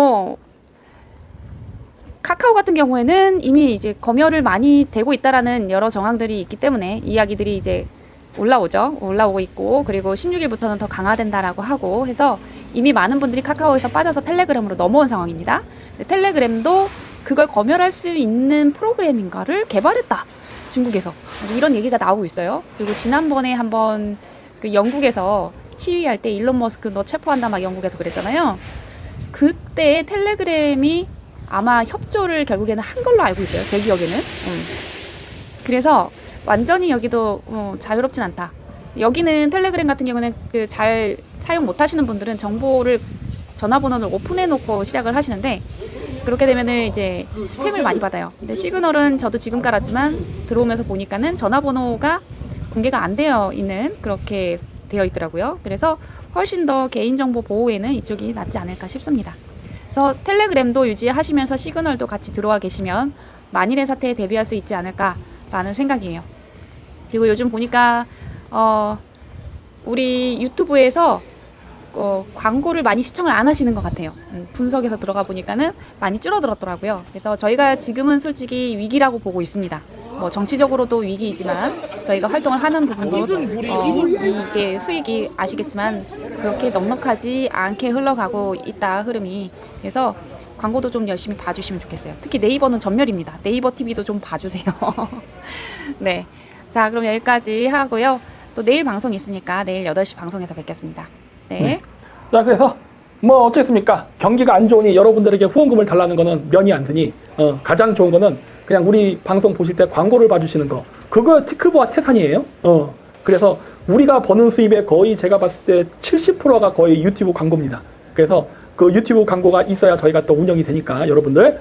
카카오 같은 경우에는 이미 이제 검열을 많이 되고 있다라는 여러 정황들이 있기 때문에 이야기들이 이제 올라오고 있고, 그리고 16일부터는 더 강화된다라고 하고 해서 이미 많은 분들이 카카오에서 빠져서 텔레그램으로 넘어온 상황입니다. 근데 텔레그램도 그걸 검열할 수 있는 프로그램인가를 개발했다. 중국에서 이런 얘기가 나오고 있어요. 그리고 지난번에 한번 그 영국에서 시위할 때 일론 머스크 너 체포한다 막 영국에서 그랬잖아요. 그때 텔레그램이 아마 협조를 결국에는 한 걸로 알고 있어요. 제 기억에는. 그래서 완전히 여기도 자유롭진 않다. 여기는 텔레그램 같은 경우는 그 잘 사용 못 하시는 분들은 정보를 전화번호를 오픈해 놓고 시작을 하시는데 그렇게 되면은 이제 스팸을 많이 받아요. 근데 시그널은 저도 지금 깔았지만 들어오면서 보니까는 전화번호가 공개가 안 되어 있는 그렇게 되어 있더라고요. 그래서 훨씬 더 개인정보 보호에는 이쪽이 낫지 않을까 싶습니다. 그래서 텔레그램도 유지하시면서 시그널도 같이 들어와 계시면 만일의 사태에 대비할 수 있지 않을까라는 생각이에요. 그리고 요즘 보니까 우리 유튜브에서 광고를 많이 시청을 안 하시는 것 같아요. 분석에서 들어가 보니까는 많이 줄어들었더라고요. 그래서 저희가 지금은 솔직히 위기라고 보고 있습니다. 정치적으로도 위기이지만 저희가 활동을 하는 부분도 이게 수익이 아시겠지만 그렇게 넉넉하지 않게 흘러가고 있다 흐름이. 그래서 광고도 좀 열심히 봐주시면 좋겠어요. 특히 네이버는 전멸입니다. 네이버 TV도 좀 봐주세요. 네, 자 그럼 여기까지 하고요. 또 내일 방송 있으니까 내일 8시 방송에서 뵙겠습니다. 네. 자, 그래서 어쨌습니까? 경기가 안 좋으니 여러분들에게 후원금을 달라는 거는 면이 안 드니 가장 좋은 거는 그냥 우리 방송 보실 때 광고를 봐주시는 거. 그거 티클보와 태산이에요. 그래서 우리가 버는 수입의 거의 제가 봤을 때 70%가 거의 유튜브 광고입니다. 그래서 그 유튜브 광고가 있어야 저희가 또 운영이 되니까 여러분들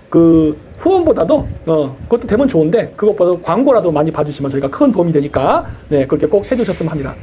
그 후원보다도 그것도 되면 좋은데 그것보다 광고라도 많이 봐주시면 저희가 큰 도움이 되니까 그렇게 꼭 해주셨으면 합니다.